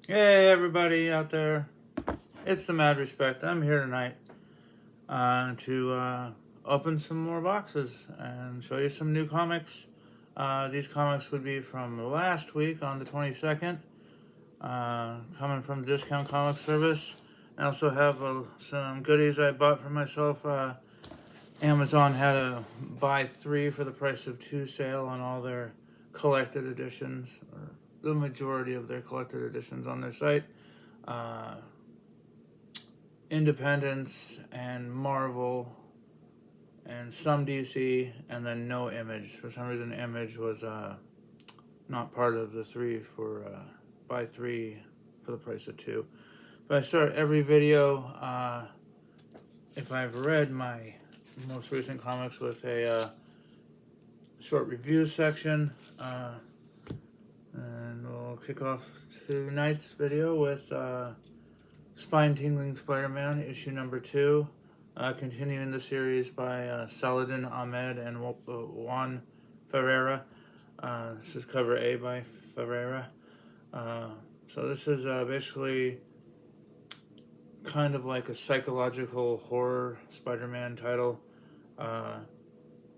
Hey everybody out there, it's the Mad Respect. I'm here tonight to open some more boxes and show you some new comics. These comics would be from last week on the 22nd, coming from the Discount Comic Service. I also have some goodies I bought for myself. Amazon had a buy three for the price of two sale on all their collected editions, or the majority of their collected editions on their site. Independence and Marvel and some DC, and then no Image. For some reason, Image was not part of the three for buy three for the price of two. But I start every video, if I've read my most recent comics, with a short review section. And we'll kick off tonight's video with Spine-Tingling Spider-Man, issue number 2. Continuing the series by Saladin Ahmed and Juan Ferreira. This is cover A by Ferreira. So this is basically kind of like a psychological horror Spider-Man title.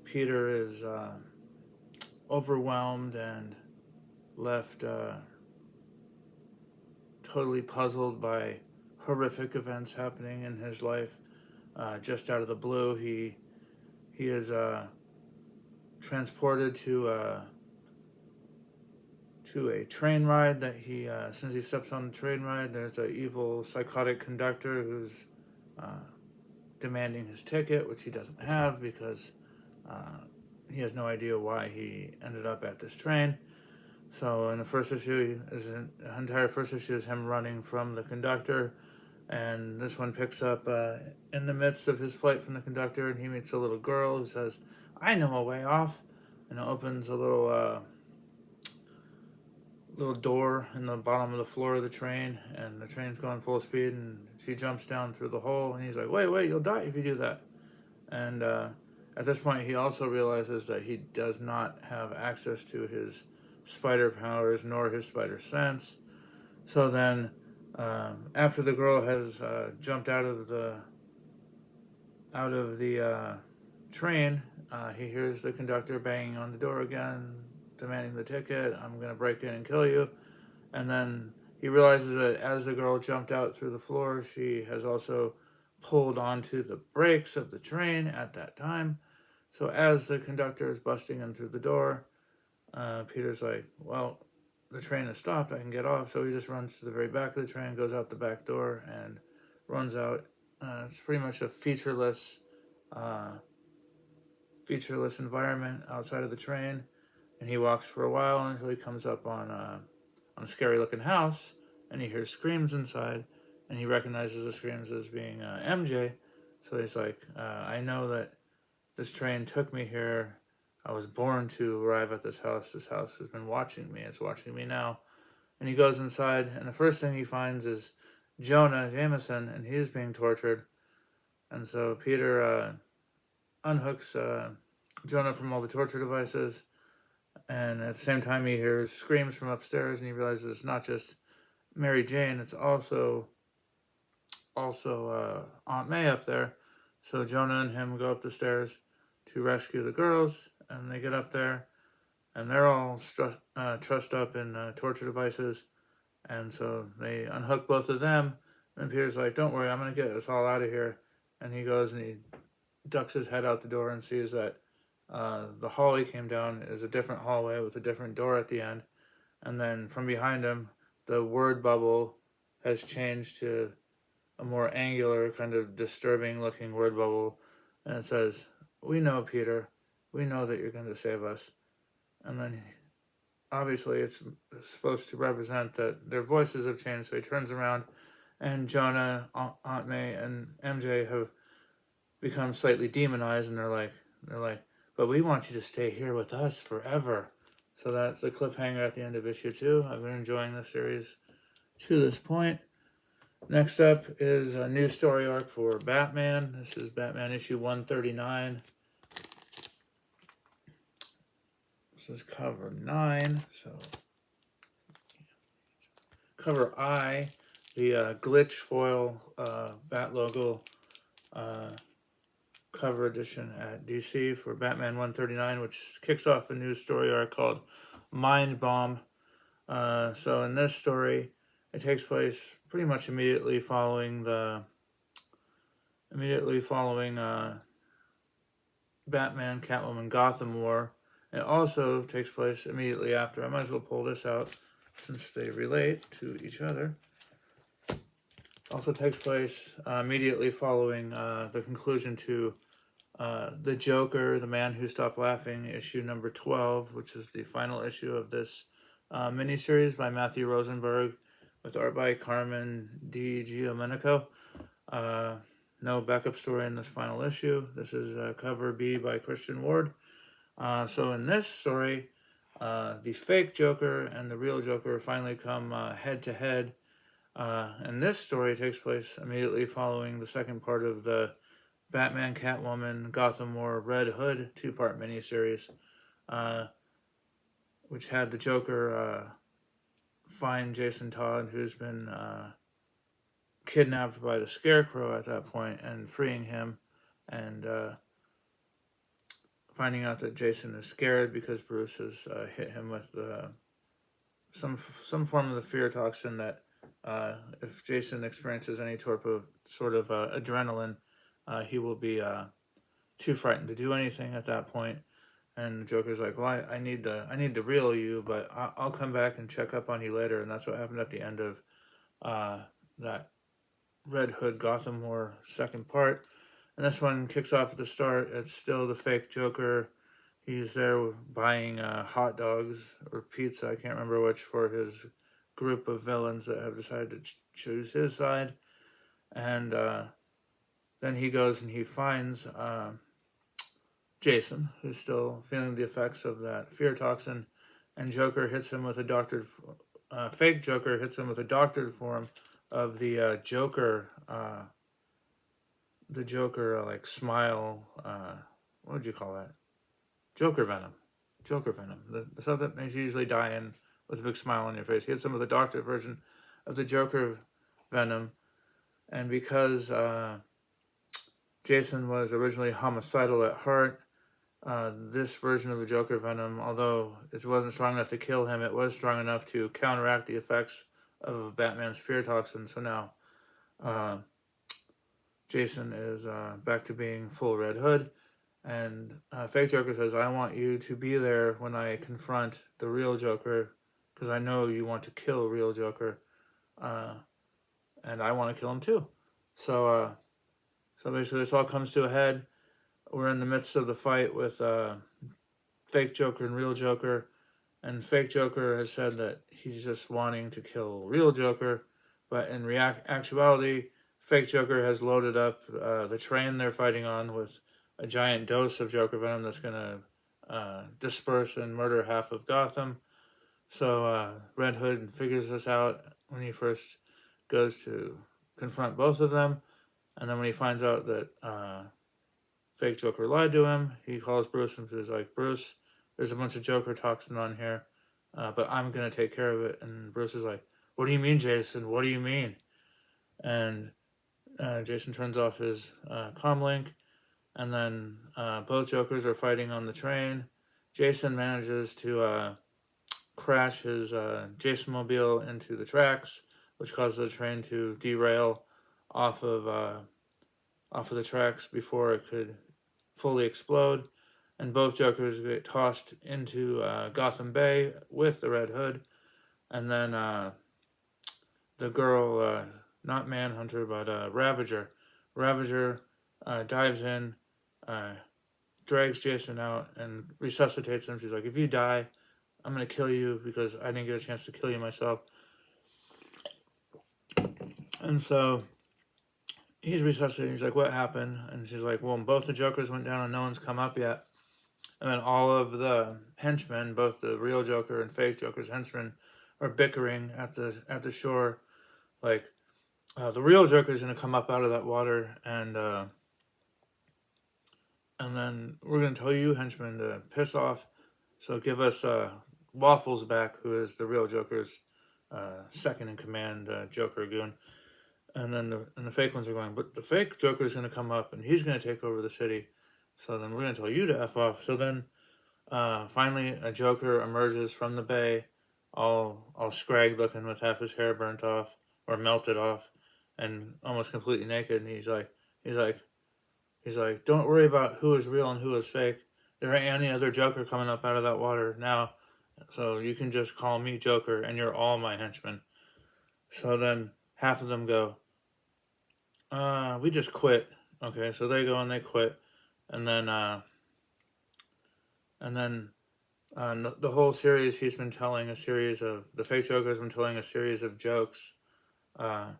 Peter is overwhelmed and left totally puzzled by horrific events happening in his life. Just out of the blue, he is transported to a train ride that he, as soon as he steps on the train ride, there's an evil psychotic conductor who's demanding his ticket, which he doesn't have because he has no idea why he ended up at this train. So in the first issue, the entire first issue is him running from the conductor, and this one picks up in the midst of his flight from the conductor, and he meets a little girl who says, "I know a way off," and it opens a little door in the bottom of the floor of the train, and the train's going full speed, and she jumps down through the hole, and he's like, wait, you'll die if you do that. And at this point, he also realizes that he does not have access to his spider powers nor his spider sense. So then, after the girl has jumped out of the train, he hears the conductor banging on the door again, demanding the ticket. "I'm going to break in and kill you." And then he realizes that as the girl jumped out through the floor, she has also pulled onto the brakes of the train at that time. So as the conductor is busting in through the door, Peter's like, well, the train has stopped, I can get off. So he just runs to the very back of the train, goes out the back door, and runs out. It's pretty much a featureless environment outside of the train. And he walks for a while until he comes up on a scary looking house, and he hears screams inside, and he recognizes the screams as being MJ. So he's like, I know that this train took me here. I was born to arrive at this house. This house has been watching me. It's watching me now. And he goes inside, and the first thing he finds is Jonah Jameson, and he's being tortured. And so Peter unhooks Jonah from all the torture devices, and at the same time he hears screams from upstairs, and he realizes it's not just Mary Jane, it's also Aunt May up there. So Jonah and him go up the stairs to rescue the girls, and they get up there, and they're all trussed up in torture devices, and so they unhook both of them, and Peter's like, don't worry, I'm going to get us all out of here. And he goes and he ducks his head out the door and sees that the hall he came down is a different hallway with a different door at the end. And then from behind him, the word bubble has changed to a more angular, kind of disturbing looking word bubble. And it says, "We know, Peter. We know that you're going to save us." And then obviously it's supposed to represent that their voices have changed. So he turns around, and Jonah, Aunt May, and MJ have become slightly demonized, and they're like, but we want you to stay here with us forever. So that's the cliffhanger at the end of issue 2. I've been enjoying this series to this point. Next up is a new story arc for Batman. This is Batman issue 139. This is cover 9. So cover I, the glitch foil bat logo cover edition at DC for Batman 139, which kicks off a new story arc called Mind Bomb. So in this story, it takes place pretty much immediately following Batman Catwoman Gotham War. It also takes place immediately after. I might as well pull this out since they relate to each other. Also takes place immediately following the conclusion to The Joker, The Man Who Stopped Laughing, issue number 12, which is the final issue of this miniseries by Matthew Rosenberg with art by Carmen Di Giomenico. No backup story in this final issue. This is cover B by Christian Ward. So in this story, the fake Joker and the real Joker finally come head to head. And this story takes place immediately following the second part of the Batman, Catwoman, Gotham War, Red Hood two-part miniseries, which had the Joker find Jason Todd, who's been kidnapped by the Scarecrow at that point, and freeing him, and finding out that Jason is scared because Bruce has hit him with some form of the fear toxin that if Jason experiences any sort of adrenaline, he will be too frightened to do anything at that point. And the Joker's like, well, I need the real you, but I'll come back and check up on you later. And that's what happened at the end of that Red Hood Gotham War second part. And this one kicks off at the start. It's still the fake Joker. He's there buying hot dogs or pizza, I can't remember which, for his group of villains that have decided to choose his side. And then he goes and he finds Jason, who's still feeling the effects of that fear toxin. And Joker hits him with a doctored... fake Joker hits him with a doctored form of the Joker... like smile, what would you call that? Joker venom. The stuff that makes you usually die in with a big smile on your face. He hits him with a doctored version of the Joker venom. And because Jason was originally homicidal at heart, this version of the Joker venom, although it wasn't strong enough to kill him, it was strong enough to counteract the effects of Batman's fear toxin. So now Jason is back to being full Red Hood, and fake Joker says, I want you to be there when I confront the real Joker, because I know you want to kill real Joker, and I want to kill him too. So basically this all comes to a head. We're in the midst of the fight with fake Joker and real Joker, and fake Joker has said that he's just wanting to kill real Joker, but in actuality, fake Joker has loaded up the train they're fighting on with a giant dose of Joker venom that's going to disperse and murder half of Gotham. So Red Hood figures this out when he first goes to confront both of them. And then when he finds out that fake Joker lied to him, he calls Bruce and he's like, Bruce, there's a bunch of Joker toxin on here, but I'm going to take care of it. And Bruce is like, what do you mean, Jason? What do you mean? And Jason turns off his comlink, and then both Jokers are fighting on the train. Jason manages to crash his Jason-mobile into the tracks, which causes the train to derail off of the tracks before it could fully explode. And both Jokers get tossed into Gotham Bay with the Red Hood. And then the girl... not Manhunter, but Ravager. Ravager dives in, drags Jason out, and resuscitates him. She's like, if you die, I'm going to kill you because I didn't get a chance to kill you myself. And so he's resuscitating. He's like, what happened? And she's like, well, both the Jokers went down and no one's come up yet. And then all of the henchmen, both the real Joker and fake Joker's henchmen, are bickering at the shore, like, the real Joker is going to come up out of that water, and then we're going to tell you, henchmen, to piss off. So give us Waffles back, who is the real Joker's second in command, Joker goon. And then the fake ones are going, but the fake Joker's going to come up and he's going to take over the city. So then we're going to tell you to F off. So then finally a Joker emerges from the bay, all scragged looking with half his hair burnt off or melted off and almost completely naked. And he's like, don't worry about who is real and who is fake. There ain't any other Joker coming up out of that water now. So you can just call me Joker and you're all my henchmen. So then half of them go, we just quit. Okay, so they go and they quit. And then the whole series, he's been telling a series of, the fake Joker's been telling a series of jokes, and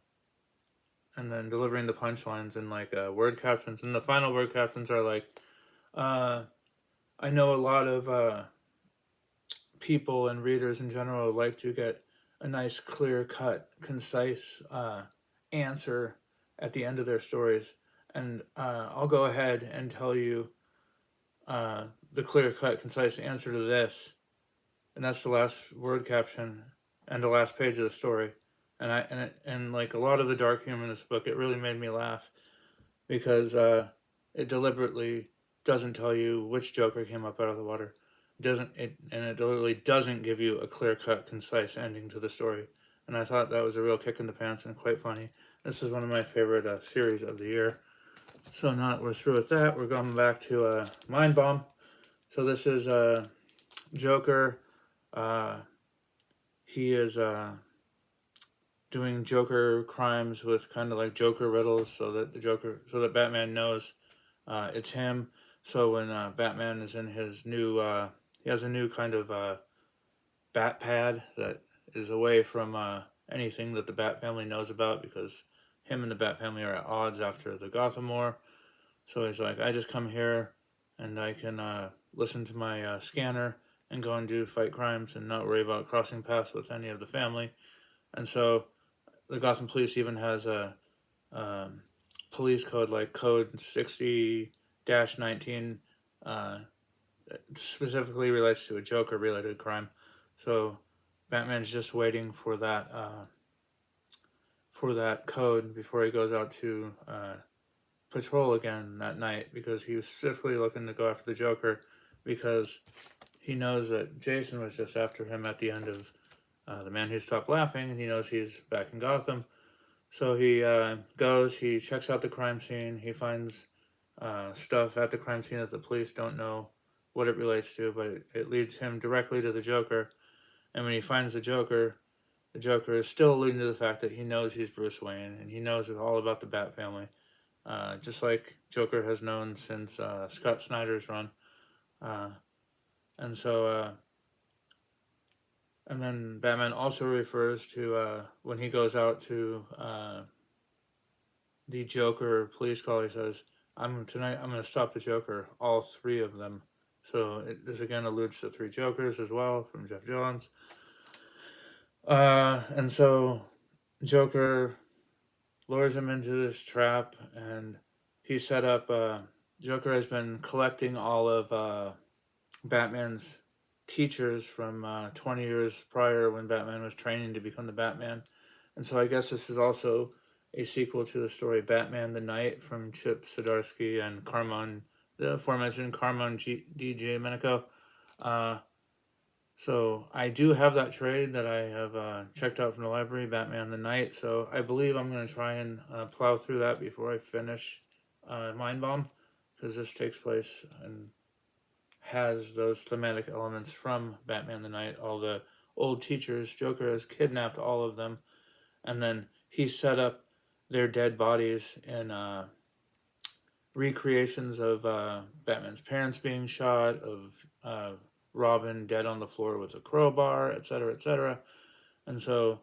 then delivering the punchlines in like word captions. And the final word captions are like, I know a lot of people and readers in general like to get a nice, clear cut, concise answer at the end of their stories. And I'll go ahead and tell you the clear cut, concise answer to this. And that's the last word caption and the last page of the story. And like a lot of the dark humor in this book, it really made me laugh because it deliberately doesn't tell you which Joker came up out of the water. It deliberately doesn't give you a clear-cut, concise ending to the story. And I thought that was a real kick in the pants and quite funny. This is one of my favorite series of the year. So now that we're through with that, we're going back to Mind Bomb. So this is Joker. He is doing Joker crimes with kind of like Joker riddles, so that Batman knows it's him. So when Batman is in his new, he has a new kind of bat pad that is away from anything that the Bat family knows about, because him and the Bat family are at odds after the Gotham War. So he's like, I just come here and I can listen to my scanner and go and fight crimes and not worry about crossing paths with any of the family. And so the Gotham Police even has a police code like Code 60-19, specifically relates to a Joker-related crime. So Batman's just waiting for that code before he goes out to patrol again that night, because he was specifically looking to go after the Joker because he knows that Jason was just after him at the end of The Man Who Stopped Laughing, and he knows he's back in Gotham. So he goes, he checks out the crime scene, he finds stuff at the crime scene that the police don't know what it relates to, but it leads him directly to the Joker. And when he finds the Joker is still alluding to the fact that he knows he's Bruce Wayne, and he knows all about the Bat family, just like Joker has known since Scott Snyder's run. And then Batman also refers to when he goes out to the Joker police call, he says, I'm going to stop the Joker, all three of them. So this again alludes to three Jokers as well from Jeff Johns. And so Joker lures him into this trap, and he set up, Joker has been collecting all of Batman's teachers from 20 years prior when Batman was training to become the Batman. And so I guess this is also a sequel to the story Batman the Knight from Chip Zdarsky and the aforementioned Carmine DJ Menico. So I do have that trade that I have checked out from the library, Batman the Knight. So I believe I'm going to try and plow through that before I finish Mind Bomb, because this takes place and has those thematic elements from Batman the Knight. All the old teachers, Joker has kidnapped all of them, and then he set up their dead bodies in recreations of Batman's parents being shot, of Robin dead on the floor with a crowbar, etc., etc. And so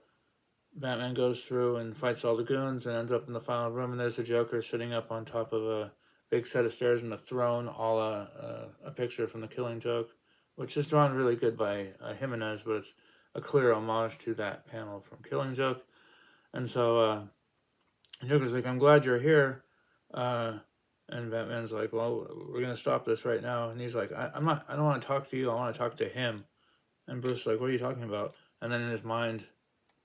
Batman goes through and fights all the goons and ends up in the final room, and there's a Joker sitting up on top of a big set of stairs in a throne, all a picture from The Killing Joke, which is drawn really good by Jimenez, but it's a clear homage to that panel from Killing Joke. And so Joker's like, I'm glad you're here. And Batman's like, well, we're going to stop this right now. And he's like, I don't want to talk to you. I want to talk to him. And Bruce's like, what are you talking about? And then in his mind,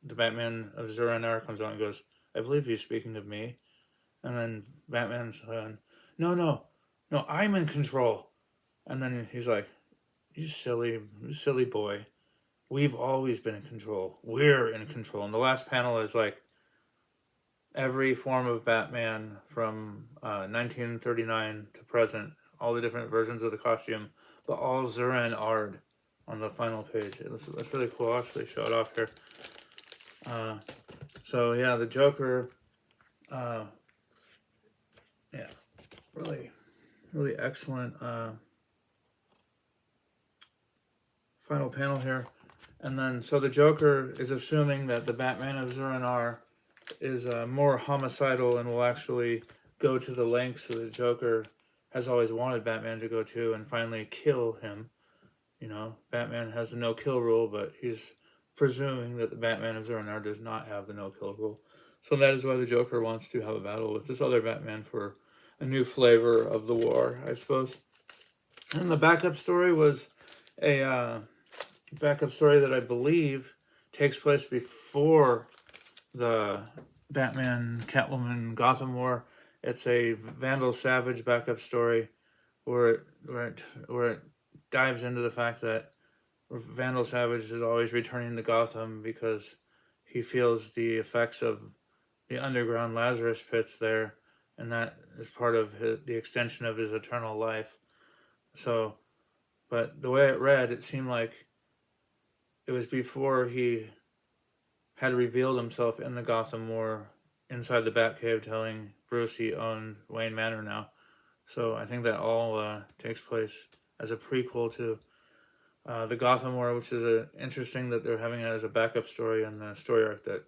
the Batman of Zur-En-Arrh comes out and goes, "I believe he's speaking of me." And then Batman's "No, no, no, I'm in control." And then he's like, "You silly boy. We've always been in control. We're in control." And the last panel is like every form of Batman from 1939 to present, all the different versions of the costume, but all Zur-En-Arrh on the final page. That's really cool. I'll actually show it off here. So yeah, the Joker, yeah, really excellent final panel here. And then, so the Joker is assuming that the Batman of Zur-En-Arrh is more homicidal and will actually go to the lengths that the Joker has always wanted Batman to go to and finally kill him. You know, Batman has the no-kill rule, but he's presuming that the Batman of Zur-En-Arrh does not have the no-kill rule. So that is why the Joker wants to have a battle with this other Batman for a new flavor of the war, I suppose. And the backup story was a backup story that I believe takes place before the Batman Catwoman Gotham War. It's a Vandal Savage backup story where it dives into the fact that Vandal Savage is always returning to Gotham because he feels the effects of the underground Lazarus pits there, and that is part of the extension of his eternal life. So, but the way it read, it seemed like it was before he had revealed himself in the Gotham War inside the Batcave, telling Bruce he owned Wayne Manor now. So I think that all takes place as a prequel to the Gotham War, which is interesting that they're having it as a backup story in the story arc that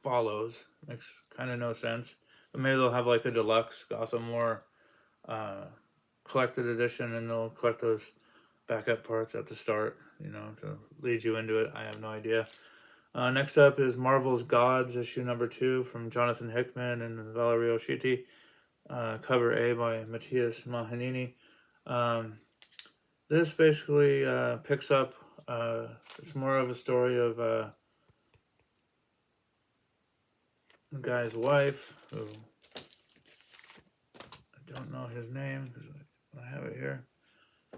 follows. Makes kind of no sense. But maybe they'll have like a deluxe Gotham War collected edition, and they'll collect those backup parts at the start, to lead you into it. I have no idea. Next up is Marvel's Gods, issue number 2 from Jonathan Hickman and Valerio Schiti. Cover A by Matthias Mahanini. This basically picks up, it's more of a story of a guy's wife, who I don't know his name because I have it here.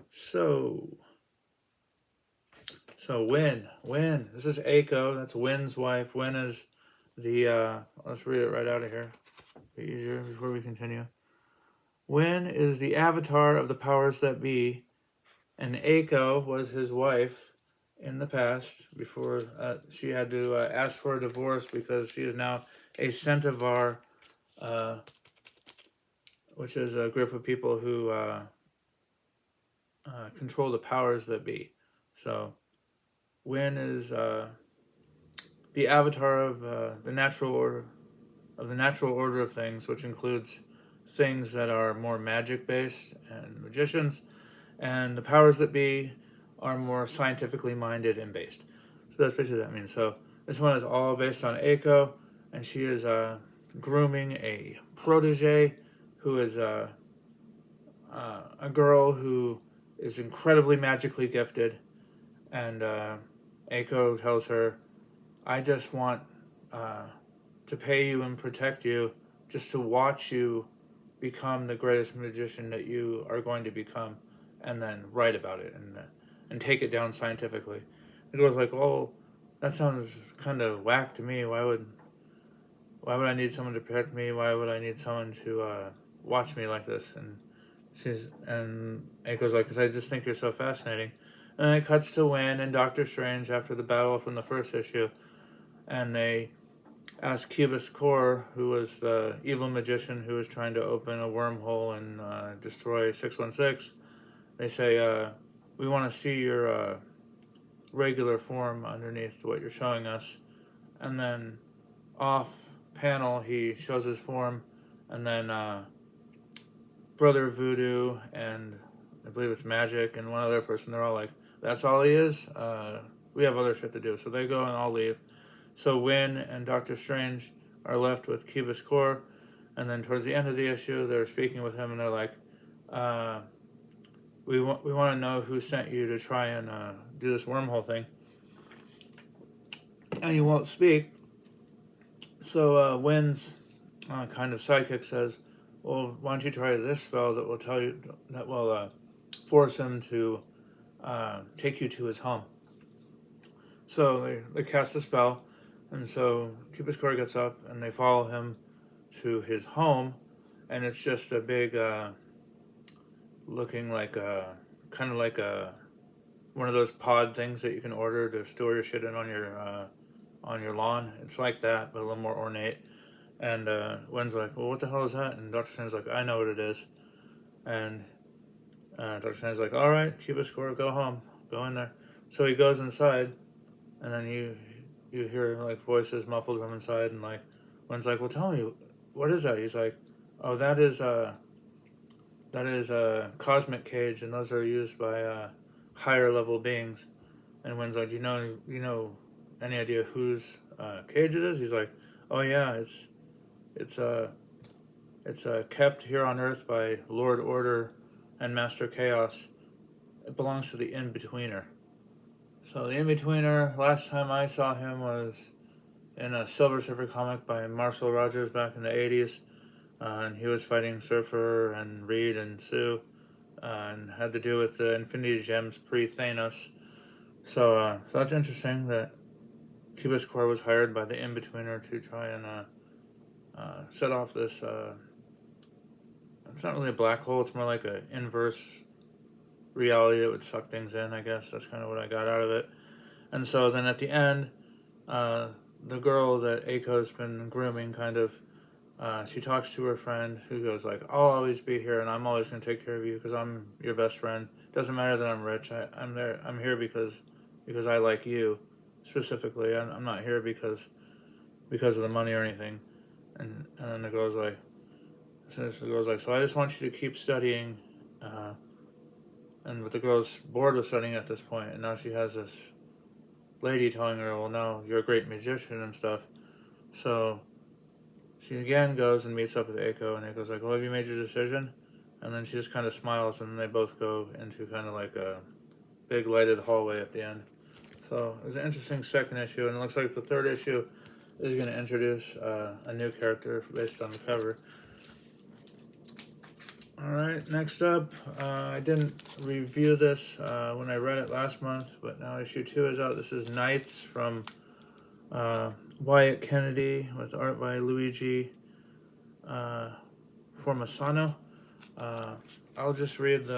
So Wynn. This is Aiko. That's Wynn's wife. Wynn is the, let's read it right out of here. Be easier before we continue. Wynn is the avatar of the powers that be, and Aiko was his wife in the past before she had to ask for a divorce because she is now a centaur, which is a group of people who control the powers that be. So Wynn is the avatar of the natural order of things, which includes things that are more magic based and magicians, and the powers that be are more scientifically minded and based. So that's basically what that means. So this one is all based on Aiko, and she is grooming a protege who is a girl who is incredibly magically gifted, and Aiko tells her, "I just want to pay you and protect you, just to watch you become the greatest magician that you are going to become, and then write about it and take it down scientifically." It goes like, "Oh, that sounds kind of whack to me. Why would I need someone to protect me? Why would I need someone to watch me like this?" And Aiko's like, "Because I just think you're so fascinating." And then it cuts to Wynn and Doctor Strange after the battle from the first issue, and they ask Cubus Core, who was the evil magician who was trying to open a wormhole and destroy 616. They say, "We want to see your regular form underneath what you're showing us." And then off panel, he shows his form, and then Brother Voodoo and I believe it's Magic and one other person, they're all like, "That's all he is? We have other shit to do." So they go and all leave. So Wynn and Doctor Strange are left with Cubus Core, and then towards the end of the issue, they're speaking with him, and they're like, we want to know who sent you to try and do this wormhole thing." and he won't speak. So Wynn's kind of sidekick says, "Well, why don't you try this spell that will tell you that will force him to take you to his home." So they cast a spell, and so Cupid's core gets up, and they follow him to his home, and it's just a big, looking like a kind of like a one of those pod things that you can order to store your shit in on your lawn. It's like that, but a little more ornate. And Wen's like, "Well, what the hell is that?" And Dr. Strange's like, "I know what it is." And Dr. Strange's like, "All right, Cupid's core, go home, go in there." So he goes inside, and then you hear like voices muffled from inside, and like Wen's like, "Well, tell me, what is that?" He's like, "Oh, that is a cosmic cage, and those are used by higher level beings." And Wen's like, you know any idea whose cage it is?" He's like, "Oh yeah, it's kept here on Earth by Lord Order and Master Chaos. It belongs to the In-Betweener." So the In-Betweener, last time I saw him was in a Silver Surfer comic by Marshall Rogers back in the 80s. And he was fighting Surfer and Reed and Sue, and had to do with the Infinity Gems pre-Thanos. So that's interesting that Cubist Core was hired by the In-Betweener to try and set off this. It's not really a black hole; it's more like an inverse reality that would suck things in. I guess that's kind of what I got out of it. And so then at the end, the girl that Aiko's been grooming, kind of, she talks to her friend who goes like, "I'll always be here, and I'm always going to take care of you because I'm your best friend. Doesn't matter that I'm rich. I'm there. I'm here because I like you specifically. I'm not here because of the money or anything." And then the girl's like, "So I just want you to keep studying." But the girl's bored with studying at this point, and now she has this lady telling her, "Well, no, you're a great musician and stuff." So she again goes and meets up with Eiko, and Eiko's like, "Well, have you made your decision?" And then she just kind of smiles, and they both go into kind of like a big lighted hallway at the end. So it was an interesting second issue, and it looks like the third issue is going to introduce a new character based on the cover. Alright, next up, I didn't review this when I read it last month, but now issue 2 is out. This is Knights from Wyatt Kennedy with art by Luigi Formasano. I'll just read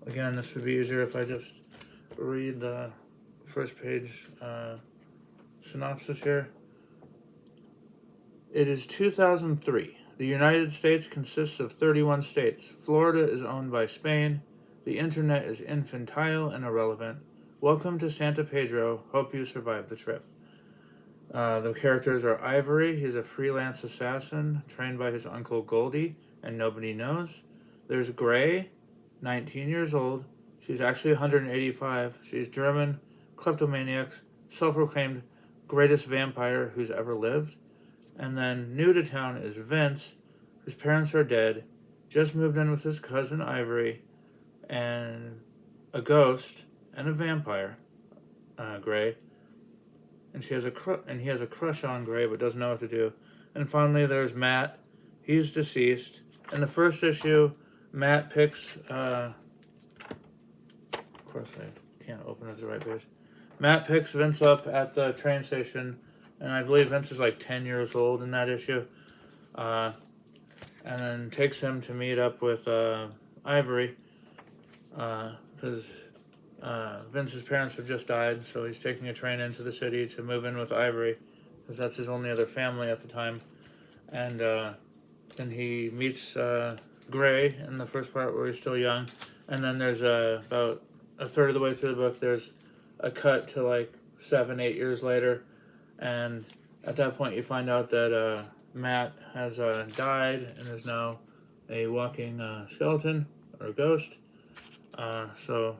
again, this would be easier if I just read the first page synopsis here. It is 2003. The United States consists of 31 states. Florida is owned by Spain. The internet is infantile and irrelevant. Welcome to Santa Pedro. Hope you survive the trip. The characters are Ivory. He's a freelance assassin trained by his uncle Goldie, and nobody knows. There's Gray, 19 years old. She's actually 185. She's German, kleptomaniac, self-proclaimed greatest vampire who's ever lived. And then new to town is Vince, whose parents are dead, just moved in with his cousin Ivory, and a ghost and a vampire, Gray. And he has a crush on Gray, but doesn't know what to do. And finally, there's Matt. He's deceased. In the first issue, Matt picks. Of course, I can't open it the right page. Matt picks Vince up at the train station. And I believe Vince is like 10 years old in that issue. And then takes him to meet up with Ivory. Because Vince's parents have just died. So he's taking a train into the city to move in with Ivory. Because that's his only other family at the time. And then he meets Gray in the first part where he's still young. And then there's about a third of the way through the book, there's a cut to like 7-8 years later. And at that point, you find out that Matt has died and is now a walking skeleton or ghost. So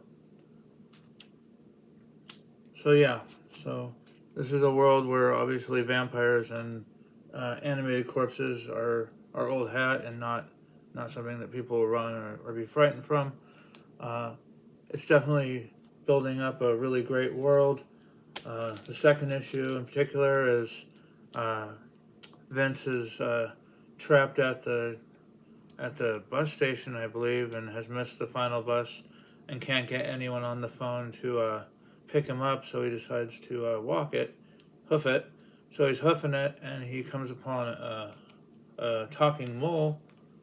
yeah. So this is a world where obviously vampires and animated corpses are old hat and not something that people will run or be frightened from. It's definitely building up a really great world. The second issue in particular is Vince is trapped at the bus station, I believe, and has missed the final bus and can't get anyone on the phone to pick him up, so he decides to hoof it. So he's hoofing it, and he comes upon a talking mole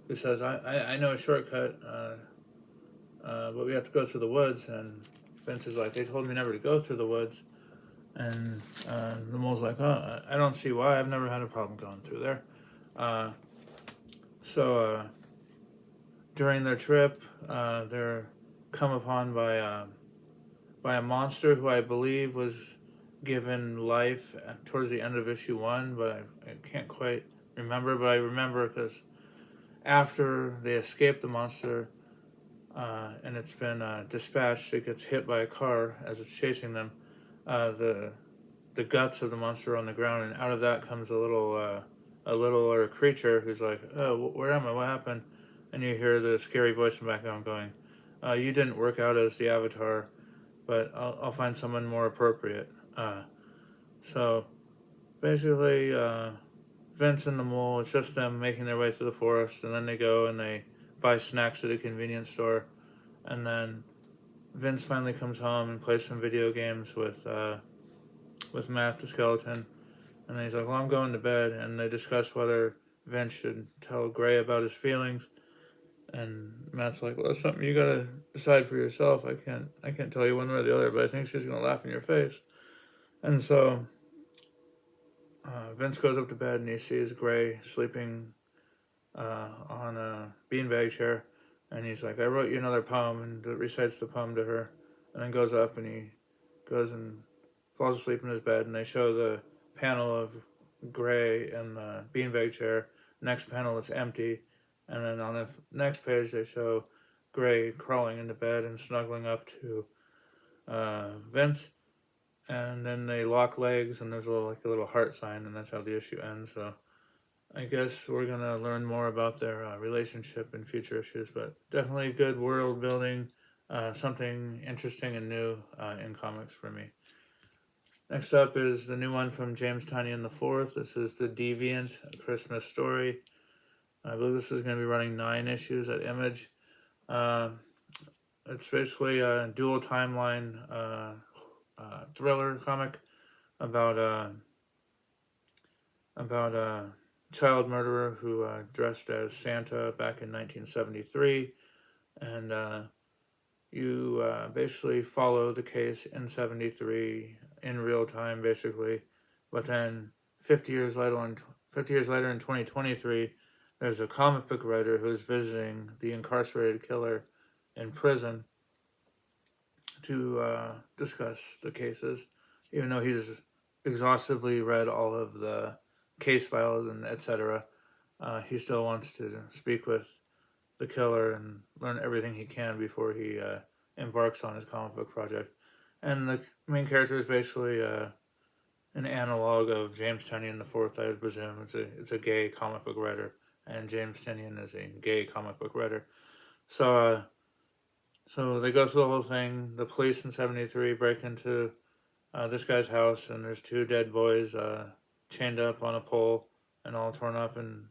who says, I know a shortcut, but we have to go through the woods. And Vince is like, they told me never to go through the woods. And the mole's like, oh, I don't see why. I've never had a problem going through there. So during their trip, they're come upon by a monster who I believe was given life towards the end of issue 1, but I can't quite remember. But I remember because after they escape the monster, and it's been dispatched, it gets hit by a car as it's chasing them. The guts of the monster are on the ground, and out of that comes a littler creature who's like, "Oh, where am I? What happened?" And you hear the scary voice in the background going, "You didn't work out as the Avatar, but I'll find someone more appropriate." So basically, Vince and the mole, it's just them making their way through the forest, and then they go and they buy snacks at a convenience store, and then Vince finally comes home and plays some video games with Matt the skeleton, and then he's like, "Well, I'm going to bed," and they discuss whether Vince should tell Gray about his feelings, and Matt's like, "Well, that's something you gotta decide for yourself. I can't tell you one way or the other, but I think she's gonna laugh in your face." And so Vince goes up to bed and he sees Gray sleeping on a beanbag chair, and he's like, "I wrote you another poem," and recites the poem to her, and then goes up and he goes and falls asleep in his bed, and they show the panel of Gray in the beanbag chair. Next panel, it's empty, and then on the next page, they show Gray crawling into bed and snuggling up to Vince, and then they lock legs, and there's a little heart sign, and that's how the issue ends. So I guess we're gonna learn more about their relationship in future issues, but definitely good world building, something interesting and new in comics for me. Next up is the new one from James Tynion IV. This is The Deviant, A Christmas Story. I believe this is going to be running 9 issues at Image. It's basically a dual timeline thriller comic about a child murderer who dressed as Santa back in 1973, and you basically follow the case in 73 in real time, basically. But then 50 years later in 2023, there's a comic book writer who's visiting the incarcerated killer in prison to discuss the cases, even though he's exhaustively read all of the case files and etc. He still wants to speak with the killer and learn everything he can before he embarks on his comic book project. And the main character is basically an analog of James Tynion IV, I would presume. It's a gay comic book writer, and James Tynion is a gay comic book writer. So they go through the whole thing. The police in 73 break into this guy's house, and there's 2 dead boys chained up on a pole and all torn up and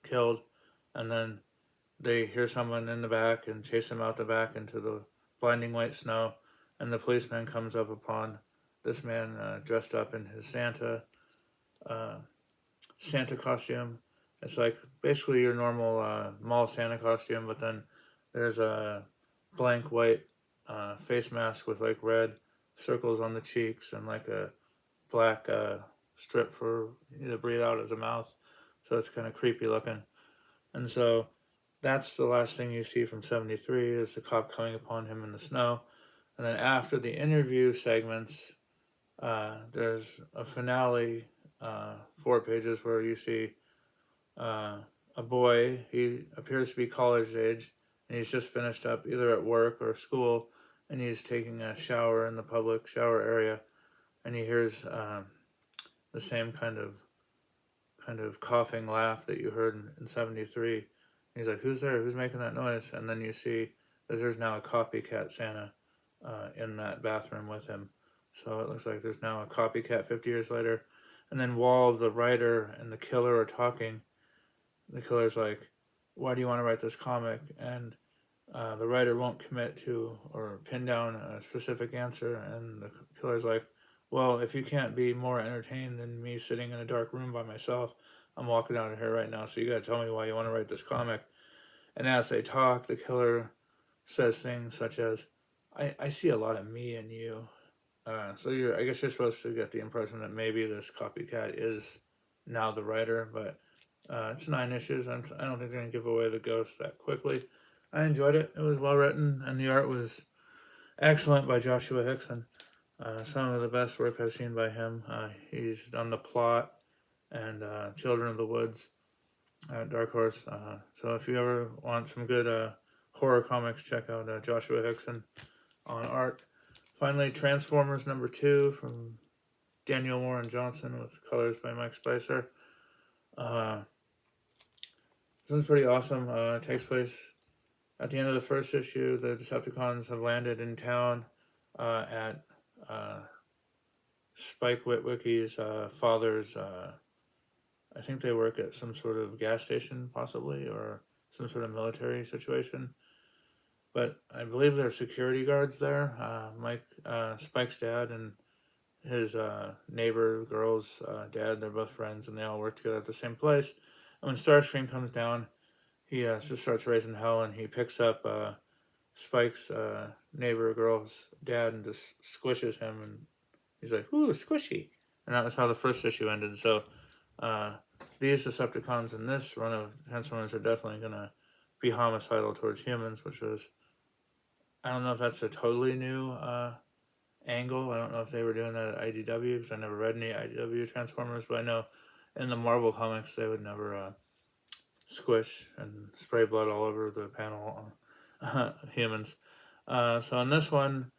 killed. And then they hear someone in the back and chase him out the back into the blinding white snow, and the policeman comes up upon this man dressed up in his Santa costume. It's like basically your normal mall Santa costume, but then there's a blank white face mask with like red circles on the cheeks and like a black strip for you to breathe out as a mouth. So it's kind of creepy looking. And so that's the last thing you see from 73 is the cop coming upon him in the snow. And then after the interview segments, there's a finale, 4 pages where you see a boy. He appears to be college age, and he's just finished up either at work or school, and he's taking a shower in the public shower area, and he hears the same kind of coughing laugh that you heard in 73. He's like, "Who's there? Who's making that noise?" And then you see that there's now a copycat Santa in that bathroom with him. So it looks like there's now a copycat 50 years later. And then while the writer and the killer are talking, the killer's like, "Why do you want to write this comic?" And the writer won't commit to or pin down a specific answer. And the killer's like, "Well, if you can't be more entertained than me sitting in a dark room by myself, I'm walking out of here right now. So you gotta tell me why you want to write this comic." And as they talk, the killer says things such as, I see a lot of me in you. So I guess you're supposed to get the impression that maybe this copycat is now the writer, but it's 9 issues. I don't think they're going to give away the ghost that quickly. I enjoyed it. It was well written, and the art was excellent by Joshua Hickson. Some of the best work I've seen by him. He's done The Plot and Children of the Woods at Dark Horse. So if you ever want some good horror comics, check out Joshua Hickson on art. Finally, Transformers #2 from Daniel Warren Johnson with colors by Mike Spicer. This one's pretty awesome. It takes place at the end of the first issue. The Decepticons have landed in town at Spike Witwicky's father's. I think they work at some sort of gas station, possibly, or some sort of military situation. But I believe there are security guards there. Spike's dad and his neighbor girl's dad, they're both friends, and they all work together at the same place. And when Starscream comes down, he just starts raising hell, and he picks up Spike's neighbor girl's dad and just squishes him, and he's like, "Ooh, squishy." And that was how the first issue ended. So these Decepticons in this run of Transformers are definitely going to be homicidal towards humans, which was, I don't know if that's a totally new angle. I don't know if they were doing that at IDW, because I never read any IDW Transformers, but I know in the Marvel comics they would never squish and spray blood all over the panel humans. So in this one,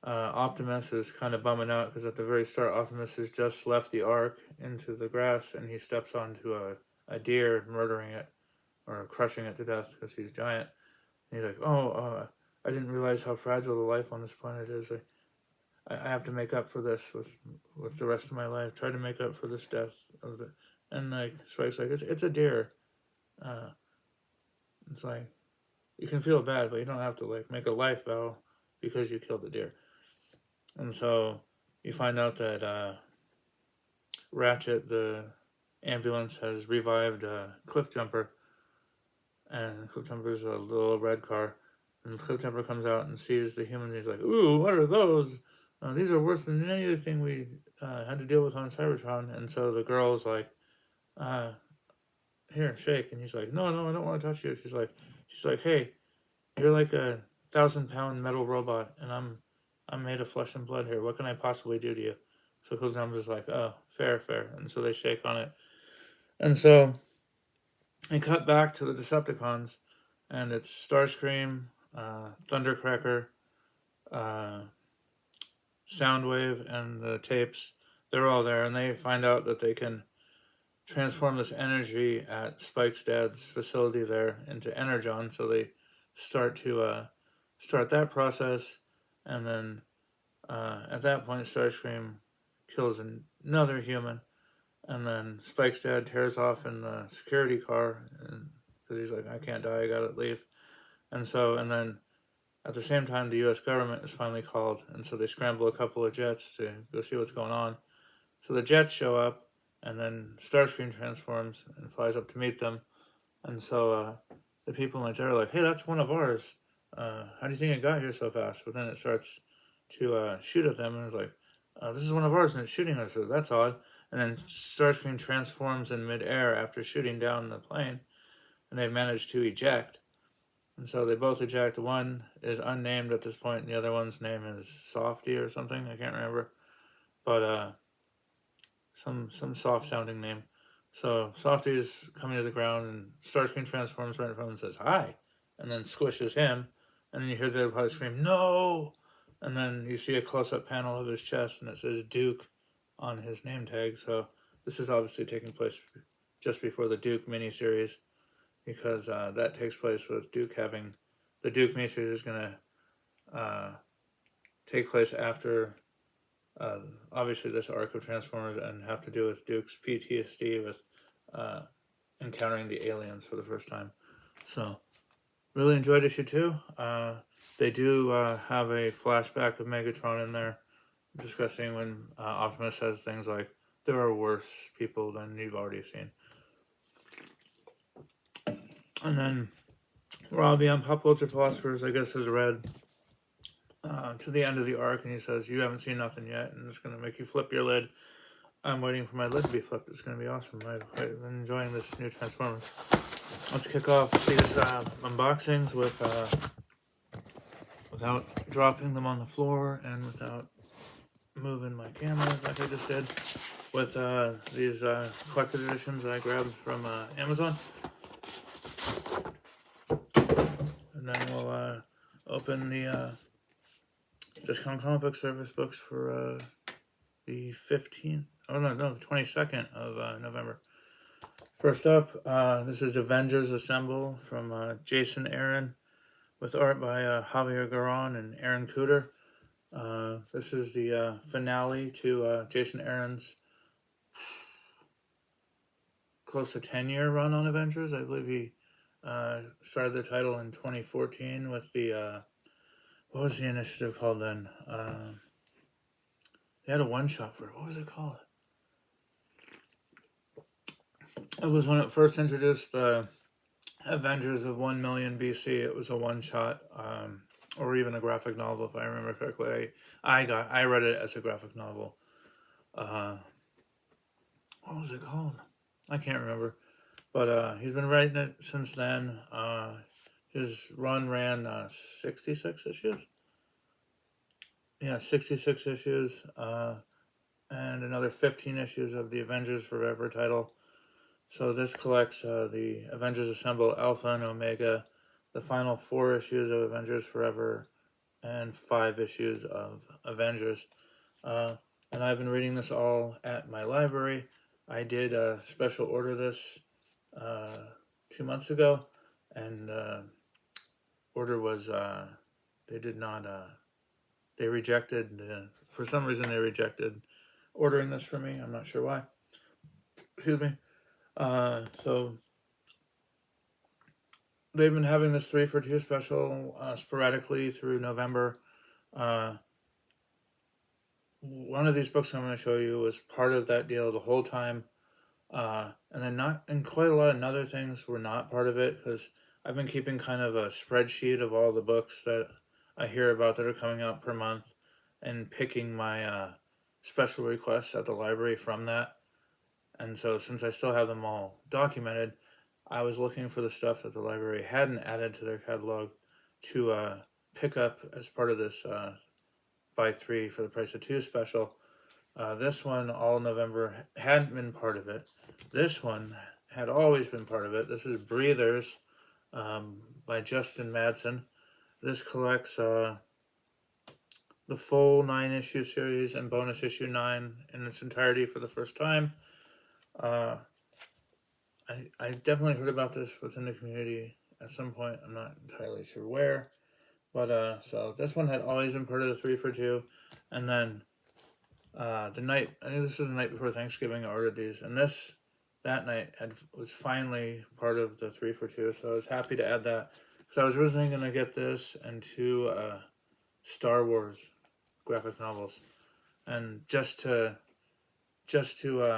Optimus is kind of bumming out because at the very start, Optimus has just left the Ark into the grass, and he steps onto a deer, murdering it or crushing it to death because he's giant. And he's like, "Oh, I didn't realize how fragile the life on this planet is. I have to make up for this with the rest of my life. Try to make up for this death of the." And like Spike's like, "It's a deer." Uh, it's like, you can feel bad, but you don't have to like make a life vow because you killed the deer. And so you find out that Ratchet, the ambulance, has revived Cliff Jumper, and Cliff Jumper's a little red car. And Cliff Jumper comes out and sees the humans, and he's like, "Ooh, what are those? These are worse than anything we had to deal with on Cybertron." And so the girl's like, "Here, shake." And he's like, "No, I don't want to touch you." She's like, "Hey, you're like a 1,000-pound metal robot, and I'm made of flesh and blood here. What can I possibly do to you?" So Cliff Jumper's like, "Oh, fair." And so they shake on it. And so they cut back to the Decepticons, and it's Starscream, Thundercracker, Soundwave, and the tapes. They're all there, and they find out that they can transform this energy at Spike's dad's facility there into Energon. So they start that process, and then at that point, Starscream kills another human, and then Spike's dad tears off in the security car, and because he's like, "I can't die, I gotta leave." And then at the same time, the U.S. government is finally called, and so they scramble a couple of jets to go see what's going on. So the jets show up, and then Starscream transforms and flies up to meet them. And so the people in the jet are like, "Hey, that's one of ours. How do you think it got here so fast?" But then it starts to shoot at them, and it's like, "This is one of ours, and it's shooting us. So that's odd." And then Starscream transforms in midair after shooting down the plane, and they've managed to eject. And so they both eject. One is unnamed at this point, and the other one's name is Softy or something. I can't remember, but some soft sounding name. So Softy is coming to the ground, and Starscream transforms right in front of him and says hi, and then squishes him, and then you hear the other pilot scream no, and then you see a close up panel of his chest, and it says Duke on his name tag. So this is obviously taking place just before the Duke miniseries, because that takes place with Duke having the Duke miniseries is going to take place after obviously this arc of Transformers, and have to do with Duke's PTSD with encountering the aliens for the first time. So really enjoyed issue 2. They do have a flashback of Megatron in there, discussing when Optimus says things like, "There are worse people than you've already seen." And then Robbie on Pop Culture Philosophers, I guess, has read to the end of the arc, and he says, "You haven't seen nothing yet, and it's going to make you flip your lid." I'm waiting for my lid to be flipped. It's going to be awesome. I've been enjoying this new Transformers. Let's kick off these unboxings with without dropping them on the floor and without moving my cameras like I just did, with these collected editions that I grabbed from Amazon. And then we'll open the Discount Comic Book Service books for the 15th. Oh, no, the 22nd of November. First up, this is Avengers Assemble from Jason Aaron, with art by Javier Garron and Aaron Cooter. This is the finale to Jason Aaron's close to 10-year run on Avengers. I believe he started the title in 2014 with the, what was the initiative called then? They had a one-shot for it. What was it called? It was when it first introduced the Avengers of 1 million BC. It was a one-shot, or even a graphic novel, if I remember correctly. I read it as a graphic novel. What was it called? I can't remember. But he's been writing it since then. His run ran 66 issues. Yeah, 66 issues. And another 15 issues of the Avengers Forever title. So this collects the Avengers Assemble Alpha and Omega, the final 4 issues of Avengers Forever, and 5 issues of Avengers. And I've been reading this all at my library. I did special order this 2 months ago, and order was they did not they rejected for some reason they rejected ordering this for me. I'm not sure why. Excuse me. So they've been having this 3 for 2 special sporadically through November. One of these books I'm going to show you was part of that deal the whole time. And then quite a lot of other things were not part of it, because I've been keeping kind of a spreadsheet of all the books that I hear about that are coming out per month, and picking my special requests at the library from that. And so since I still have them all documented, I was looking for the stuff that the library hadn't added to their catalog to pick up as part of this buy 3 for the price of 2 special. This one, all November, hadn't been part of it. This one had always been part of it. This is Breathers by Justin Madsen. This collects the full 9-issue series and bonus issue 9 in its entirety for the first time. I definitely heard about this within the community at some point. I'm not entirely sure where. But so this one had always been part of the 3 for 2. And then the night, I think this is the night before Thanksgiving, I ordered these. And that night was finally part of the 3 for 2. So I was happy to add that. Because I was originally going to get this and 2 Star Wars graphic novels. And just to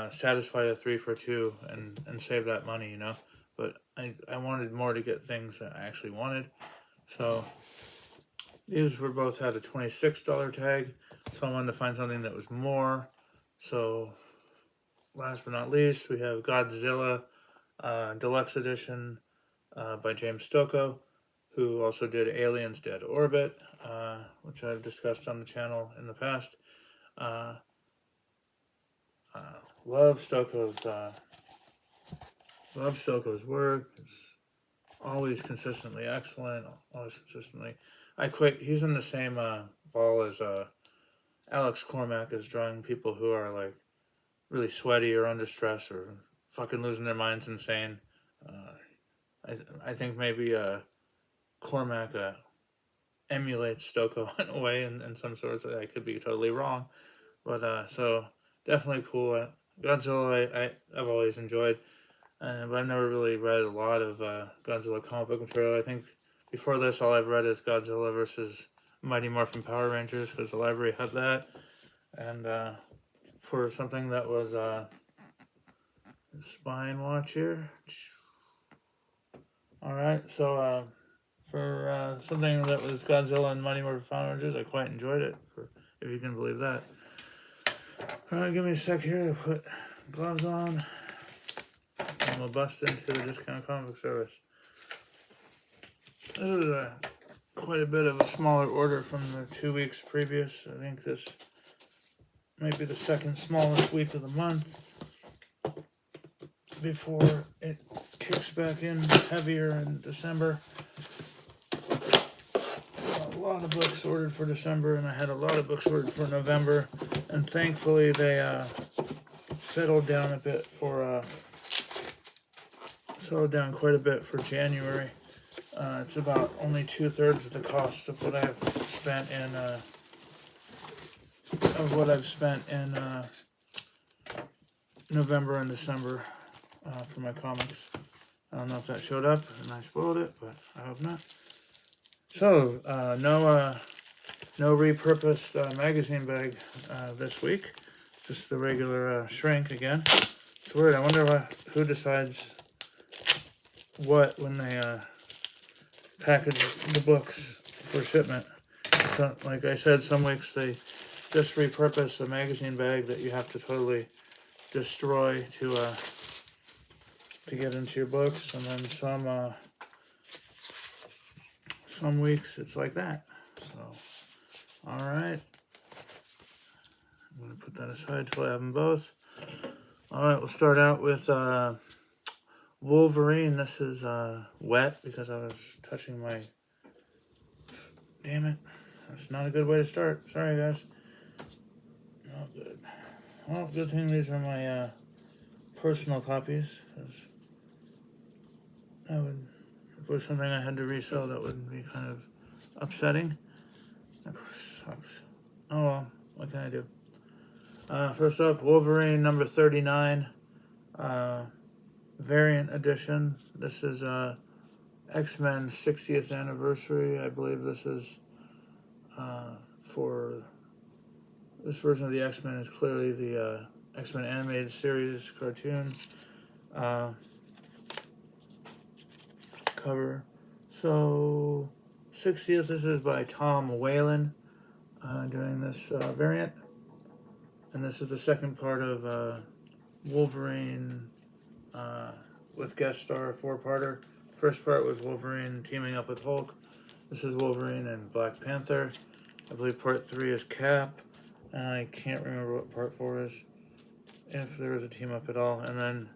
satisfy the 3 for 2 and save that money, But I wanted more to get things that I actually wanted. So these were both had a $26 tag. So I wanted to find something that was more. So last but not least, we have Godzilla Deluxe Edition by James Stokoe, who also did Aliens Dead Orbit, which I've discussed on the channel in the past. Love Stokoe's work. It's always consistently excellent. Always consistently. He's in the same ball as Alex Cormack, is drawing people who are like really sweaty or under stress or fucking losing their minds insane. I think maybe Cormack emulates Stokoe in a way, in some sorts. I could be totally wrong, But so definitely cool. Godzilla, I've always enjoyed, but I've never really read a lot of Godzilla comic book material. I think before this, all I've read is Godzilla versus Mighty Morphin Power Rangers because the library had that, and for something that was spine watch here. All right, so for something that was Godzilla and Mighty Morphin Power Rangers, I quite enjoyed it. If you can believe that. All right, give me a sec here to put gloves on. And we'll bust into the discount comic service. This is quite a bit of a smaller order from the 2 weeks previous. I think this might be the second smallest week of the month before it kicks back in heavier in December. A lot of books ordered for December, and I had a lot of books ordered for November, and thankfully they settled down quite a bit for January. It's about only 2/3 of the cost of what I've spent in November and December for my comics. I don't know if that showed up and I spoiled it, but I hope not. So no repurposed magazine bag this week. Just the regular shrink again. It's weird. I wonder who decides what when they package the books for shipment. So, like I said, some weeks they just repurpose a magazine bag that you have to totally destroy to get into your books, and then some weeks it's like that. So, all right, I'm gonna put that aside till I have them both. All right, we'll start out with Wolverine. This is wet because I was touching my. Damn it. That's not a good way to start. Sorry, guys. Oh, good. Well, good thing these are my personal copies, because if it was something I had to resell, that would be kind of upsetting. That sucks. Oh well, what can I do? First up, Wolverine number 39, variant edition. This is X-Men 60th anniversary. I believe this is for this version of the X-Men is clearly the X-Men animated series cartoon cover. So 60th, this is by Tom Whalen doing this variant, and this is the second part of Wolverine with guest star 4-parter. First part was Wolverine teaming up with Hulk. This is Wolverine and Black Panther. I believe part 3 is Cap, and I can't remember what part 4 is, if there was a team up at all. And then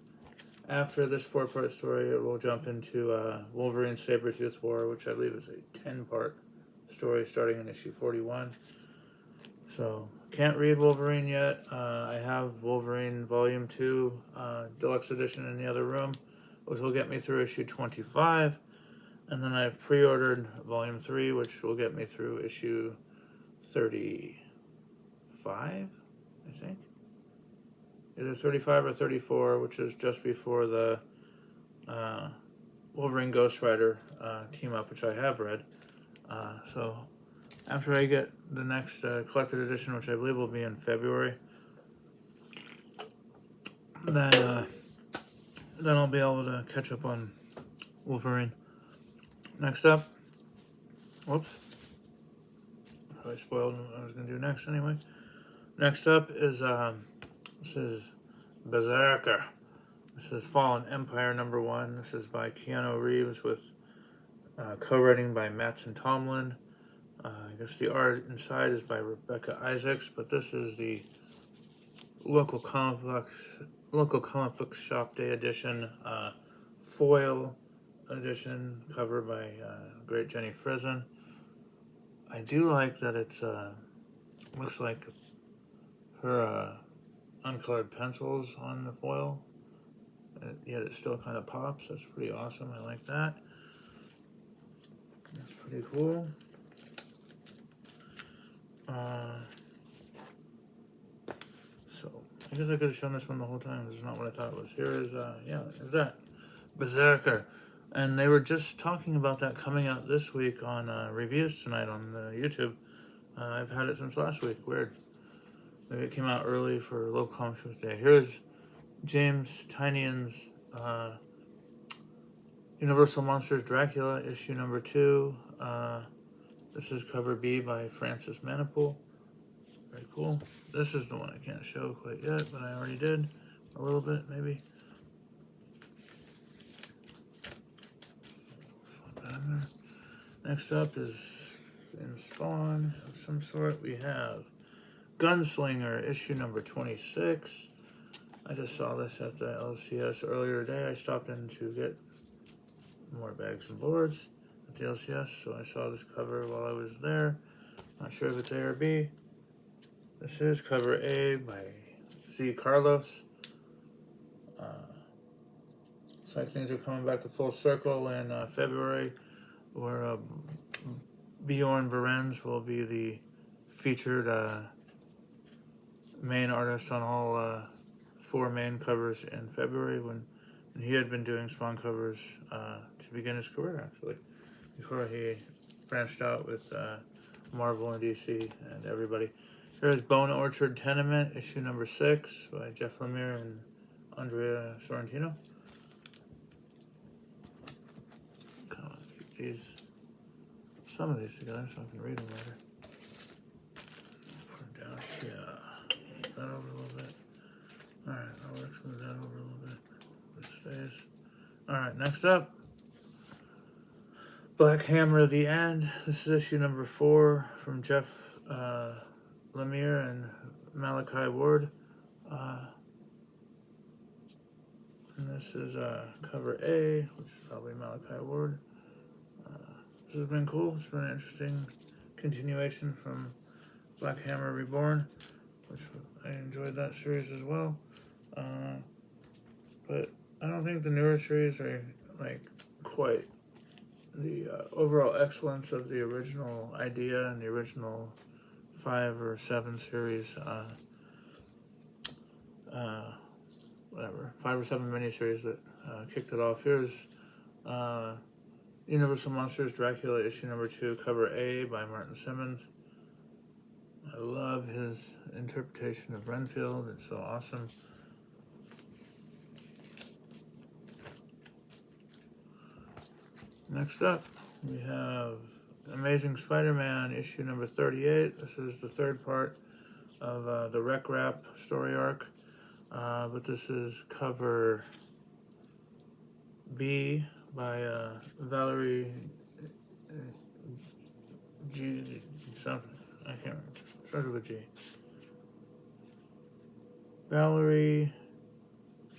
after this 4-part story, it will jump into Wolverine Sabretooth War, which I believe is a 10-part story starting in issue 41. So, can't read Wolverine yet. I have Wolverine Volume 2 Deluxe Edition in the other room, which will get me through issue 25. And then I've pre-ordered Volume 3, which will get me through issue 35, I think. Either 35 or 34, which is just before the Wolverine Ghost Rider team up, which I have read. So after I get the next collected edition, which I believe will be in February, then I'll be able to catch up on Wolverine. Next up, whoops, I spoiled what I was going to do next anyway. Next up is this is BZRKR. This is Fallen Empire number 1. This is by Keanu Reeves with co-writing by Mattson Tomlin. I guess the art inside is by Rebecca Isaacs, but this is the local comic book shop day edition, foil edition, cover by great Jenny Frison. I do like that it's looks like her uncolored pencils on the foil, yet it still kind of pops. That's pretty awesome. I like that. That's pretty cool. I guess I could have shown this one the whole time. This is not what I thought it was. Here is, is that BZRKR. And they were just talking about that coming out this week on Reviews tonight on YouTube. I've had it since last week. Weird. Maybe it came out early for local comic book day. Here's James Tynion's Universal Monsters Dracula, issue number 2. This is cover B by Francis Manipool. Very cool. This is the one I can't show quite yet, but I already did. A little bit, maybe. Slip that in there. Next up is in Spawn of some sort. We have Gunslinger, issue number 26. I just saw this at the LCS earlier today. I stopped in to get more bags and boards at the LCS, so I saw this cover while I was there. Not sure if it's A or B. This is cover A by Z Carlos. Looks like things are coming back to full circle in February, where Bjorn Berens will be the featured main artist on all 4 main covers in February, when he had been doing Spawn covers to begin his career, actually, before he branched out with Marvel and DC and everybody. Here's Bone Orchard Tenement, issue number 6 by Jeff Lemire and Andrea Sorrentino. Come on, keep some of these together so I can read them later. Put them down. Yeah. Move that over a little bit. Alright, I'll move that over a little bit. It stays. Alright, next up, Black Hammer: The End. This is issue number 4 from Jeff Lemire and Malachi Ward. And this is cover A, which is probably Malachi Ward. This has been cool. It's been an interesting continuation from Black Hammer Reborn, which I enjoyed that series as well. But I don't think the newer series are like quite the overall excellence of the original idea and the original 5 or 7 series, whatever, 5 or 7 miniseries that kicked it off. Here's Universal Monsters Dracula, issue number 2, cover A by Martin Simmons. I love his interpretation of Renfield. It's so awesome. Next up, we have Amazing Spider-Man, issue number 38. This is the 3rd part of the Rec Rap story arc. But this is cover B by Valerie G something. I can't remember. It starts with a G. Valerie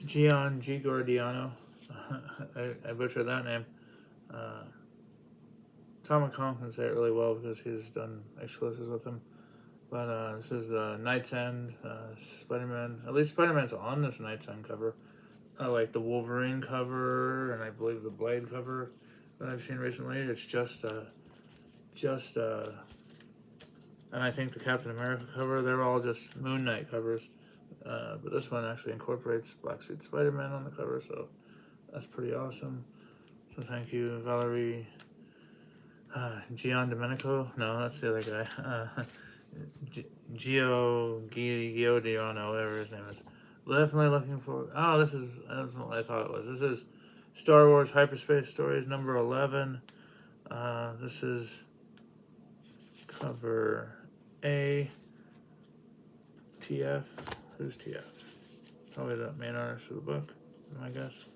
Giordiano. I butchered that name. Tom McCall can say it really well because he's done exclusives with him. But this is the Night's End Spider-Man. At least Spider-Man's on this Night's End cover. I like the Wolverine cover, and I believe the Blade cover that I've seen recently. It's and I think the Captain America cover, they're all just Moon Knight covers. But this one actually incorporates Black Suit Spider-Man on the cover, so that's pretty awesome. So thank you, Valerie Giandomenico. No, that's the other guy. Giodiano, whatever his name is. Definitely looking for. Oh, that's what I thought it was. This is Star Wars Hyperspace Stories number 11. This is cover A. TF. Who's TF? Probably the main artist of the book, I guess.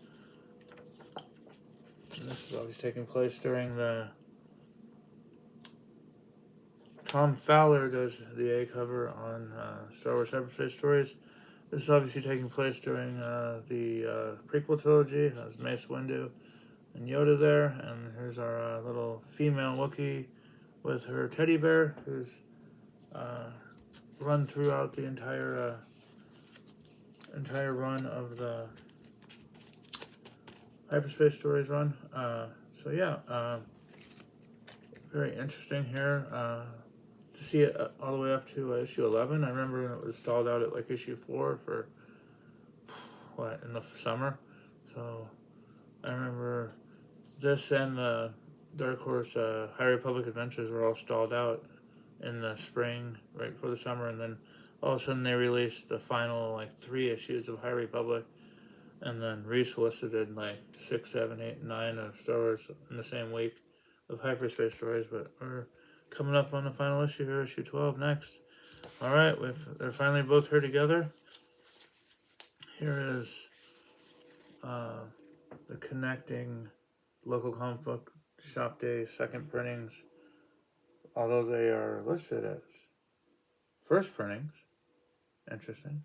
And this is obviously taking place during the. Tom Fowler does the A cover on Star Wars Hyperspace Stories. This is obviously taking place during the prequel trilogy. It has Mace Windu and Yoda there. And here's our little female Wookiee with her teddy bear, who's run throughout the entire run of the Hyperspace Stories run. So yeah, very interesting here. to see it all the way up to issue 11. I remember when it was stalled out at like issue 4 for in the summer. So I remember this and the Dark Horse High Republic Adventures were all stalled out in the spring, right before the summer, and then all of a sudden they released the final like 3 issues of High Republic, and then resolicited like 6, 7, 8, and 9 of Star Wars in the same week of hyperspace stories. But we're coming up on the final issue here, issue 12 next. All right, they're finally both here together. Here is the connecting local comic book shop day second printings, although they are listed as first printings. Interesting.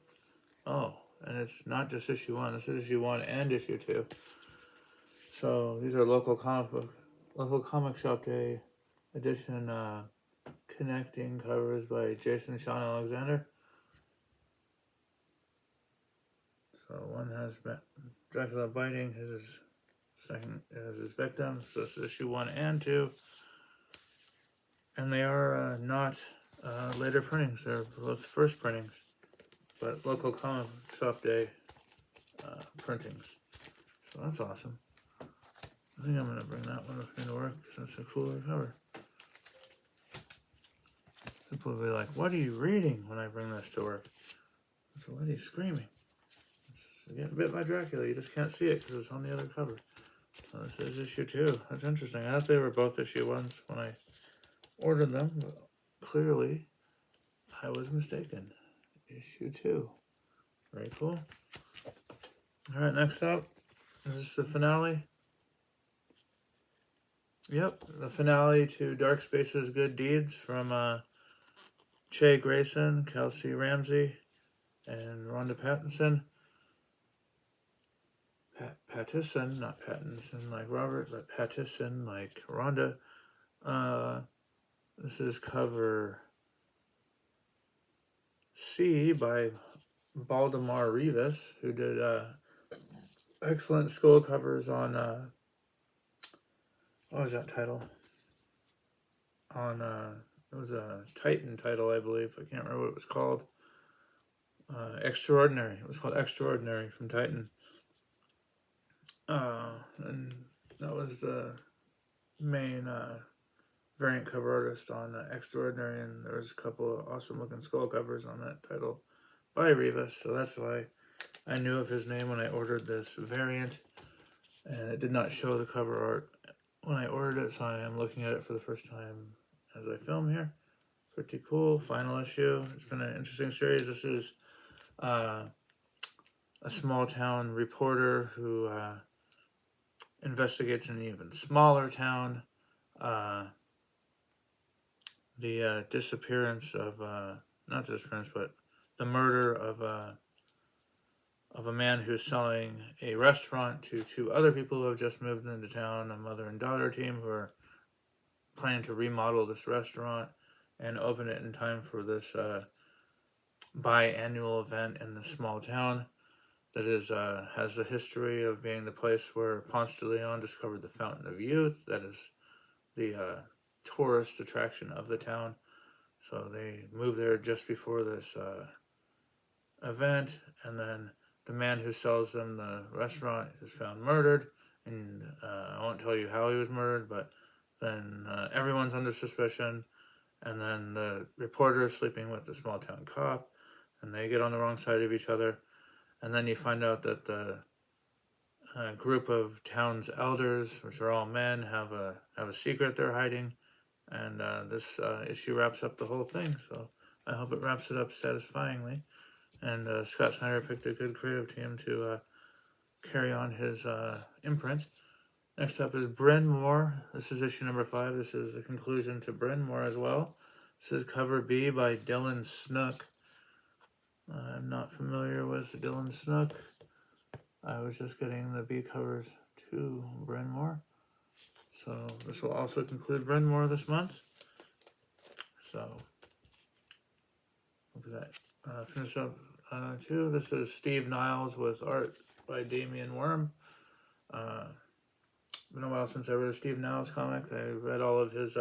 Oh, and it's not just issue 1. This is issue 1 and issue 2. So these are local comic shop day edition connecting covers by Jason Sean Alexander. So one has Dracula biting his second as his victim. So this is issue 1 and 2. And they are not later printings. They're both first printings, but local comic shop day printings. So that's awesome. I think I'm going to bring that one with me to work because that's a cooler cover. People will be like, what are you reading when I bring this to work? It's a lady screaming. It's getting bit by Dracula. You just can't see it because it's on the other cover. So this is issue 2. That's interesting. I thought they were both issue 1s when I ordered them, but clearly I was mistaken. Issue 2. Very cool. Alright, next up. Is this the finale? Yep, the finale to Dark Space's Good Deeds from Che Grayson, Kelsey Ramsey, and Rhonda Pattinson. Pattison, not Pattinson like Robert, but Pattison like Rhonda. This is cover C by Baldemar Rivas, who did excellent skull covers on what was that title? On it was a Titan title, I believe. I can't remember what it was called. Extraordinary. It was called Extraordinary from Titan. And that was the main variant cover artist on Extraordinary, and there was a couple of awesome looking skull covers on that title by Rivas, so that's why I knew of his name when I ordered this variant, and it did not show the cover art when I ordered it, so I am looking at it for the first time as I film here. Pretty cool. Final issue. It's been an interesting series. This is a small town reporter who investigates an even smaller town. The disappearance of, not disappearance, but the murder of a man who's selling a restaurant to 2 other people who have just moved into town, a mother and daughter team who are planning to remodel this restaurant and open it in time for this biannual event in the small town that is has the history of being the place where Ponce de Leon discovered the Fountain of Youth. That is the tourist attraction of the town. So they moved there just before this event, and then the man who sells them the restaurant is found murdered, and I won't tell you how he was murdered, but then everyone's under suspicion, and then the reporter is sleeping with the small town cop, and they get on the wrong side of each other, and then you find out that the group of town's elders, which are all men, have a secret they're hiding, and this issue wraps up the whole thing, so I hope it wraps it up satisfyingly. And Scott Snyder picked a good creative team to carry on his imprint. Next up is Bryn Mawr. This is issue number 5. This is the conclusion to Bryn Mawr as well. This is cover B by Dylan Snook. I'm not familiar with Dylan Snook. I was just getting the B covers to Bryn Mawr. So this will also conclude Bryn Mawr this month. So look at that. Finish up too. This is Steve Niles with art by Damian Worm. Been a while since I read a Steve Niles comic. I read all of his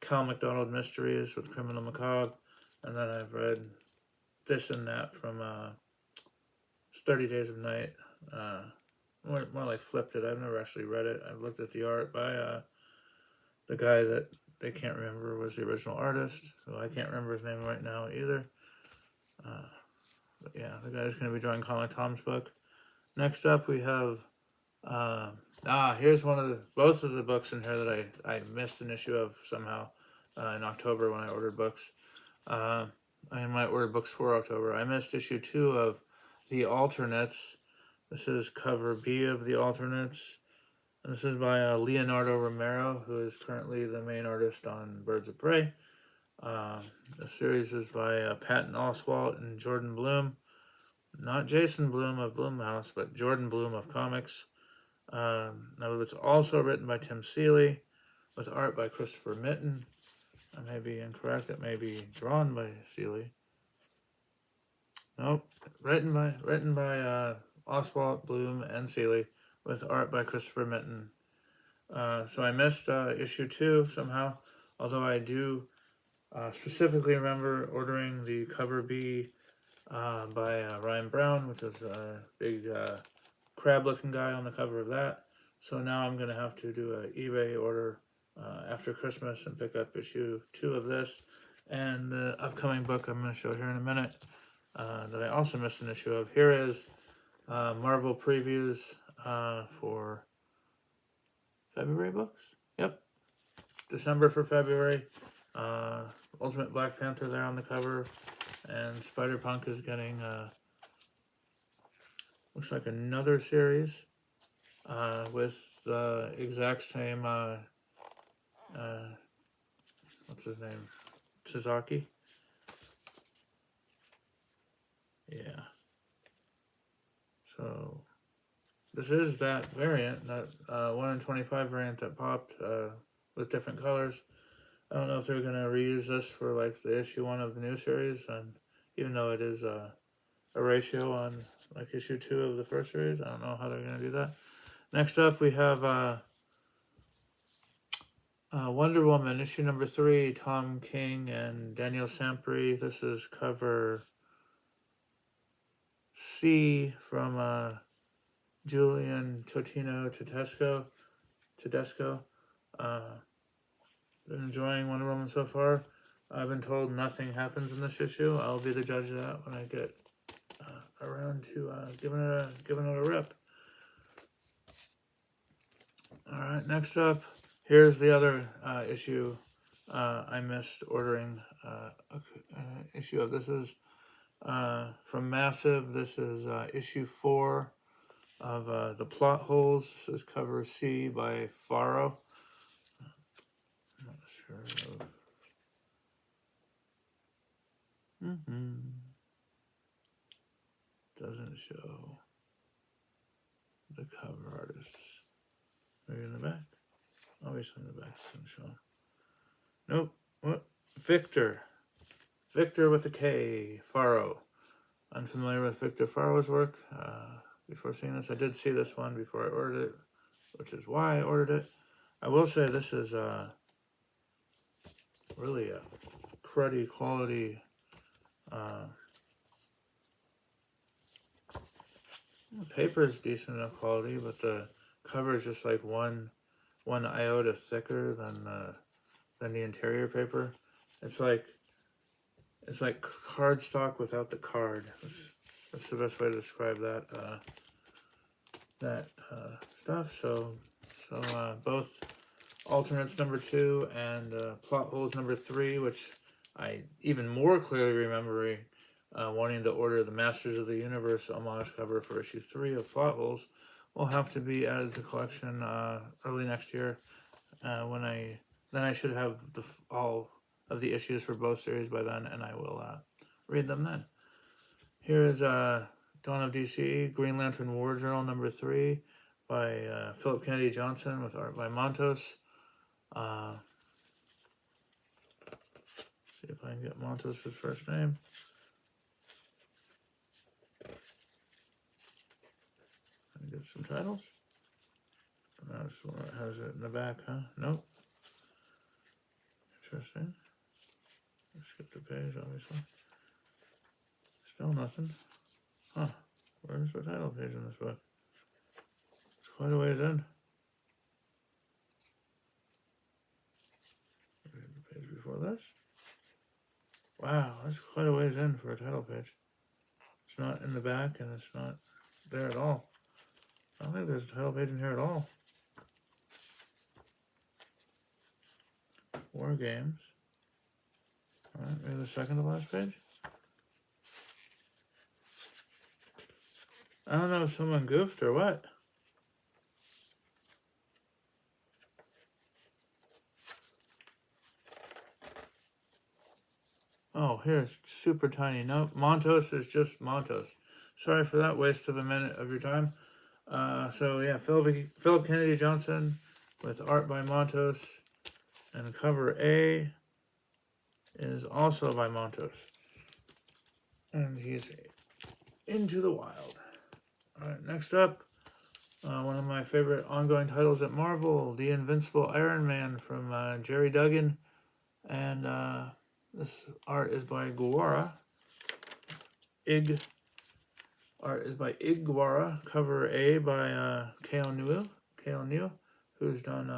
Cal McDonald Mysteries with Criminal Macabre, and then I've read this and that from 30 Days of Night. More like flipped it. I've never actually read it. I've looked at the art by the guy that they can't remember was the original artist, who I can't remember his name right now either. But yeah, the guy's going to be drawing Comic Tom's book. Next up, we have here's both of the books in here that I missed an issue of somehow in October when I ordered books. I might order books for October. I missed issue 2 of The Alternates. This is cover B of The Alternates. And this is by Leonardo Romero, who is currently the main artist on Birds of Prey. The series is by Patton Oswalt and Jordan Bloom. Not Jason Bloom of Blumhouse, but Jordan Bloom of comics. Now it's also written by Tim Seeley, with art by Christopher Mitten. I may be incorrect. It may be drawn by Seeley. Nope. Written by Oswalt, Bloom, and Seeley, with art by Christopher Mitten. So I missed issue 2 somehow, although I do specifically remember ordering the cover B by Ryan Brown, which is a big crab-looking guy on the cover of that. So now I'm going to have to do an eBay order after Christmas and pick up issue 2 of this. And the upcoming book I'm going to show here in a minute that I also missed an issue of. Here is Marvel previews for February books. Yep. December for February. Ultimate Black Panther there on the cover. And Spider-Punk is getting, looks like another series with the exact same, what's his name? Tazaki? Yeah. So, this is that variant, that 1 in 25 variant that popped with different colors. I don't know if they're going to reuse this for like the issue 1 of the new series, and even though it is a ratio on like issue 2 of the first series, I don't know how they're going to do that. Next up, we have Wonder Woman, issue number 3, Tom King and Daniel Sampry. This is cover C from Julian Totino Tedesco. Been enjoying Wonder Woman so far. I've been told nothing happens in this issue. I'll be the judge of that when I get around to giving it a rip. All right, next up, here's the other issue I missed ordering. Issue of this is from Massive. This is issue 4 of The Plot Holes. This is cover C by Faro. I'm not sure of. Doesn't show the cover artists. Maybe in the back? Obviously in the back it's gonna show. Nope. What? Victor. Victor with a K. Faro. Unfamiliar with Victor Faro's work. Before seeing this, I did see this one before I ordered it, which is why I ordered it. I will say this is really a cruddy quality. The paper is decent enough quality, but the cover is just like one iota thicker than the interior paper. It's like cardstock without the card. That's the best way to describe that stuff. So both Alternates number 2 and Plot Holes number 3, which I even more clearly remember wanting to order the Masters of the Universe homage cover for issue 3 of Plot Holes, will have to be added to the collection early next year. Then I should have all of the issues for both series by then, and I will read them then. Here is Dawn of DC, Green Lantern War Journal number 3 by Philip Kennedy Johnson with art by Montos. See if I can get Montos' first name. Can I get some titles? That's what has it in the back, huh? Nope. Interesting. Skip the page, obviously. Still nothing. Huh. Where's the title page in this book? It's quite a ways in. The page before this. Wow, that's quite a ways in for a title page. It's not in the back and it's not there at all. I don't think there's a title page in here at all. War Games. Alright, maybe the second to last page. I don't know if someone goofed or what. Oh, here's super tiny. No, Montos is just Montos. Sorry for that waste of a minute of your time. So yeah, Philip Kennedy Johnson with art by Montos, and cover A is also by Montos, and he's Into the Wild. All right, next up, one of my favorite ongoing titles at Marvel, The Invincible Iron Man from Jerry Duggan, and this art is by Guara. Art is by Guara. Cover A by Cale Neal, who's done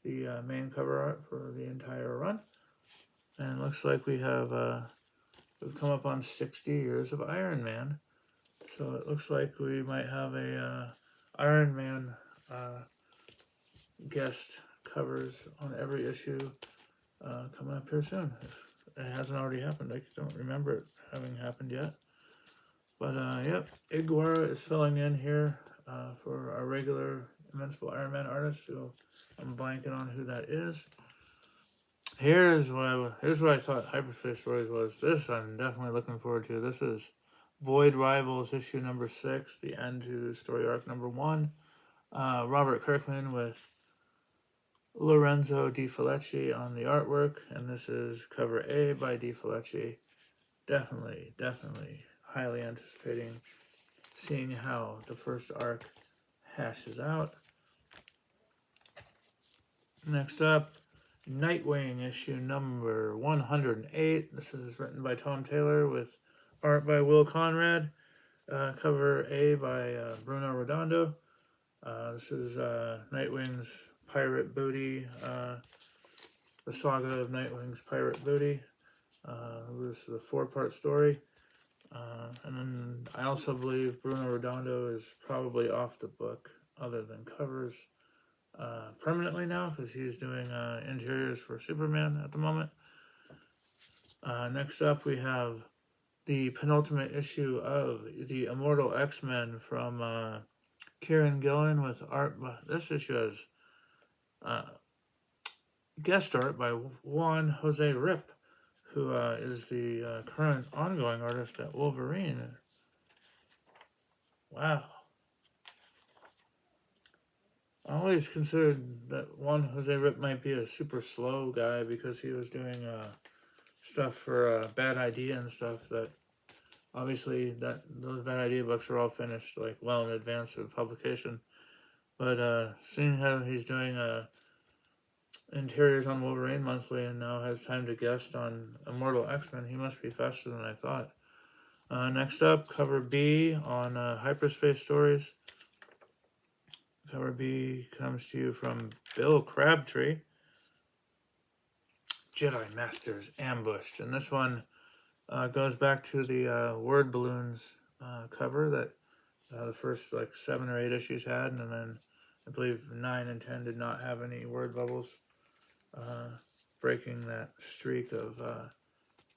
the main cover art for the entire run. And it looks like we've come up on 60 years of Iron Man. So it looks like we might have a Iron Man guest covers on every issue coming up here soon. If it hasn't already happened, I don't remember it having happened yet. But yep, Iguara is filling in here for our regular Invincible Iron Man artist, who I'm blanking on who that is. Here's what I thought Hyperspace Stories was. This I'm definitely looking forward to. This is Void Rivals issue number 6, the end to story arc number 1. Robert Kirkman with Lorenzo Di Felice on the artwork, and this is cover A by Di Felice. Definitely highly anticipating seeing how the first arc hashes out. Next up, Nightwing issue number 108. This is written by Tom Taylor with art by Will Conrad. Cover A by Bruno Redondo. This is Nightwing's Pirate Booty, the saga of Nightwing's Pirate Booty. This is a 4-part story. And then I also believe Bruno Redondo is probably off the book, other than covers, permanently now, because he's doing interiors for Superman at the moment. Next up, we have the penultimate issue of the Immortal X-Men from Kieran Gillen with art. This issue has guest art by Juan Jose Rip, who is the current ongoing artist at Wolverine. Wow. I always considered that Juan Jose Rip might be a super slow guy because he was doing stuff for Bad Idea and stuff that obviously those Bad Idea books are all finished like well in advance of publication. But seeing how he's doing interiors on Wolverine Monthly and now has time to guest on Immortal X-Men, he must be faster than I thought. Next up, cover B on Hyperspace Stories. Cover B comes to you from Bill Crabtree. Jedi Masters Ambushed. And this one goes back to the Word Balloons cover that the first 7 or 8 issues had. And then I believe 9 and 10 did not have any word bubbles, breaking that streak of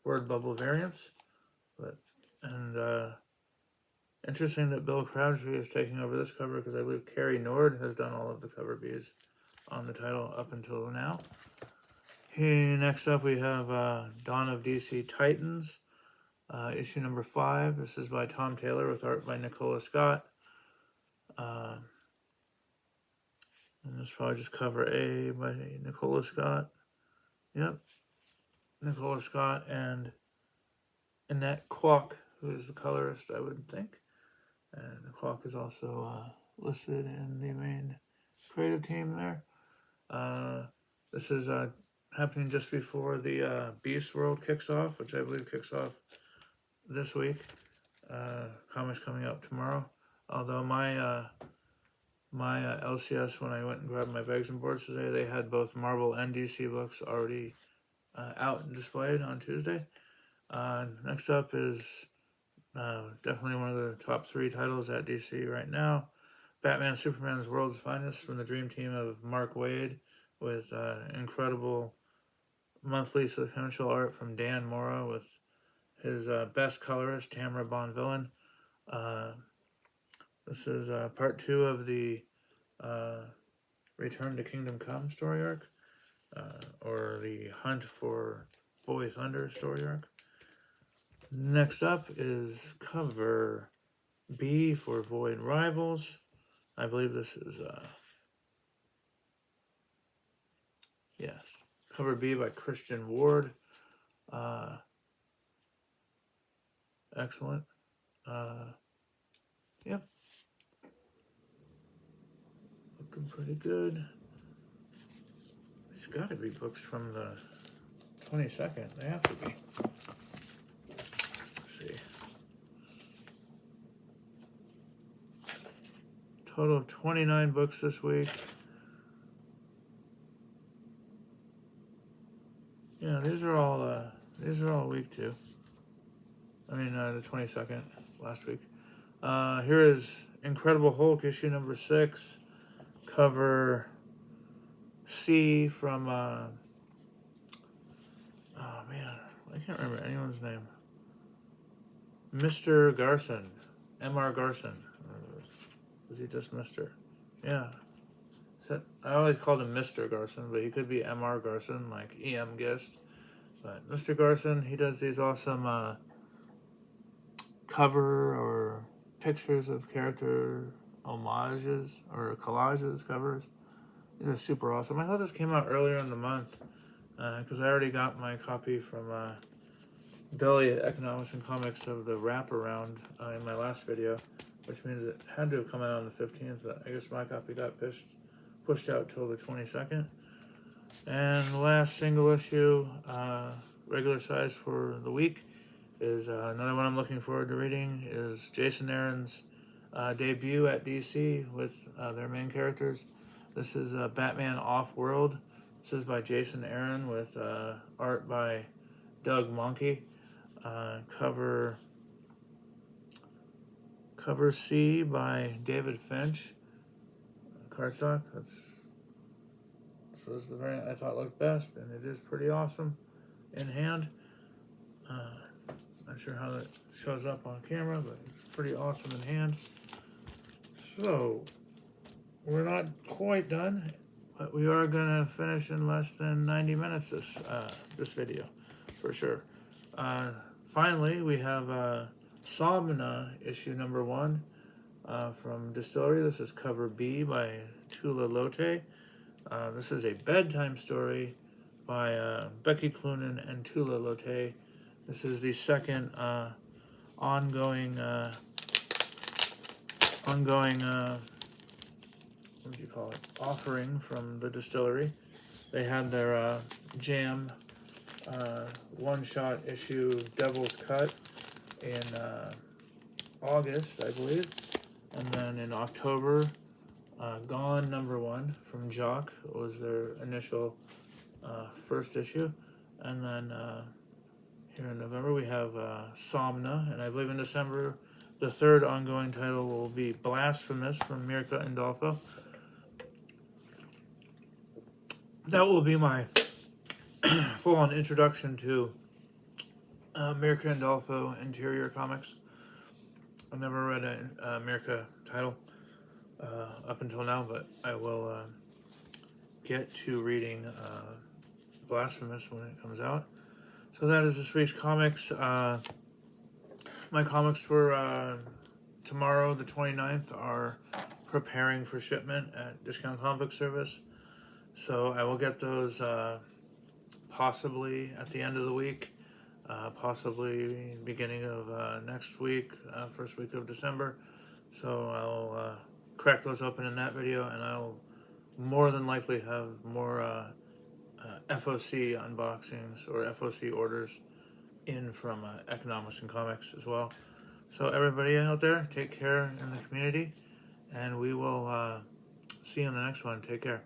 word bubble variants. Interesting that Bill Crabtree is taking over this cover, because I believe Carrie Nord has done all of the cover Bs on the title up until now. Next up we have Dawn of DC Titans, issue number 5. This is by Tom Taylor with art by Nicola Scott. And this is probably just cover A by Nicola Scott. Yep. Nicola Scott and Annette Kwok, who is the colorist, I would think. And Kwok is also listed in the main creative team there. This is happening just before the Beast World kicks off, which I believe kicks off this week. Comics coming out tomorrow. Although my LCS, when I went and grabbed my bags and boards today, they had both Marvel and DC books already out and displayed on Tuesday. Next up is definitely one of the top 3 titles at DC right now. Batman Superman's World's Finest from the Dream Team of Mark Waid, with incredible monthly sequential art from Dan Mora, with his best colorist, Tamara Bonvillain. This is part 2 of the Return to Kingdom Come story arc, or the Hunt for Boy Thunder story arc. Next up is cover B for Void Rivals. I believe this is, yes, cover B by Christian Ward. Excellent. Yep. Looking pretty good. These gotta be books from the 22nd. They have to be. Let's see. Total of 29 books this week. Yeah, these are all week 2. I mean, the 22nd, last week. Here is Incredible Hulk, issue number 6, cover C from, oh man, I can't remember anyone's name. Mr. Garson, M.R. Garson. Was he just Mr.? Yeah. I always called him Mr. Garson, but he could be M.R. Garson, like E.M. Gist. But Mr. Garson, he does these awesome cover or pictures of character homages or collages, covers. These are super awesome. I thought this came out earlier in the month because I already got my copy from Billy at Economics and Comics of the wraparound in my last video, which means it had to have come out on the 15th, but I guess my copy got pushed out till the 22nd. And the last single issue, regular size for the week, is another one I'm looking forward to reading, is Jason Aaron's debut at DC with their main characters. This is Batman Off-World. This is by Jason Aaron with art by Doug Monkey. Cover C by David Finch. Cardstock. So this is the variant I thought looked best, and it is pretty awesome in hand. Not sure how that shows up on camera, but it's pretty awesome in hand. So we're not quite done, but we are gonna finish in less than 90 minutes this video, for sure. Finally, we have Somna issue number 1 from Distillery. This is cover B by Tula Lote. This is a bedtime story by Becky Cloonan and Tula Lote. This is the second ongoing what do you call it, offering from the Distillery. They had their Jam one-shot issue Devil's Cut in August, I believe, and then in October, Gone number 1 from Jock was their initial first issue, and then here in November we have Somna, and I believe in December the third ongoing title will be Blasphemous from Mirka Indolfo. That will be my full-on introduction to Mirka Indolfo interior comics. I've never read a Mirka title up until now, but I will get to reading Blasphemous when it comes out. So that is this week's comics. My comics for tomorrow, the 29th, are preparing for shipment at Discount Comic Service. So I will get those possibly at the end of the week, possibly beginning of next week, first week of December. So I'll crack those open in that video, and I'll more than likely have more FOC unboxings or FOC orders in from Economics and Comics as well. So everybody out there, take care in the community, and we will see you in the next one. Take care.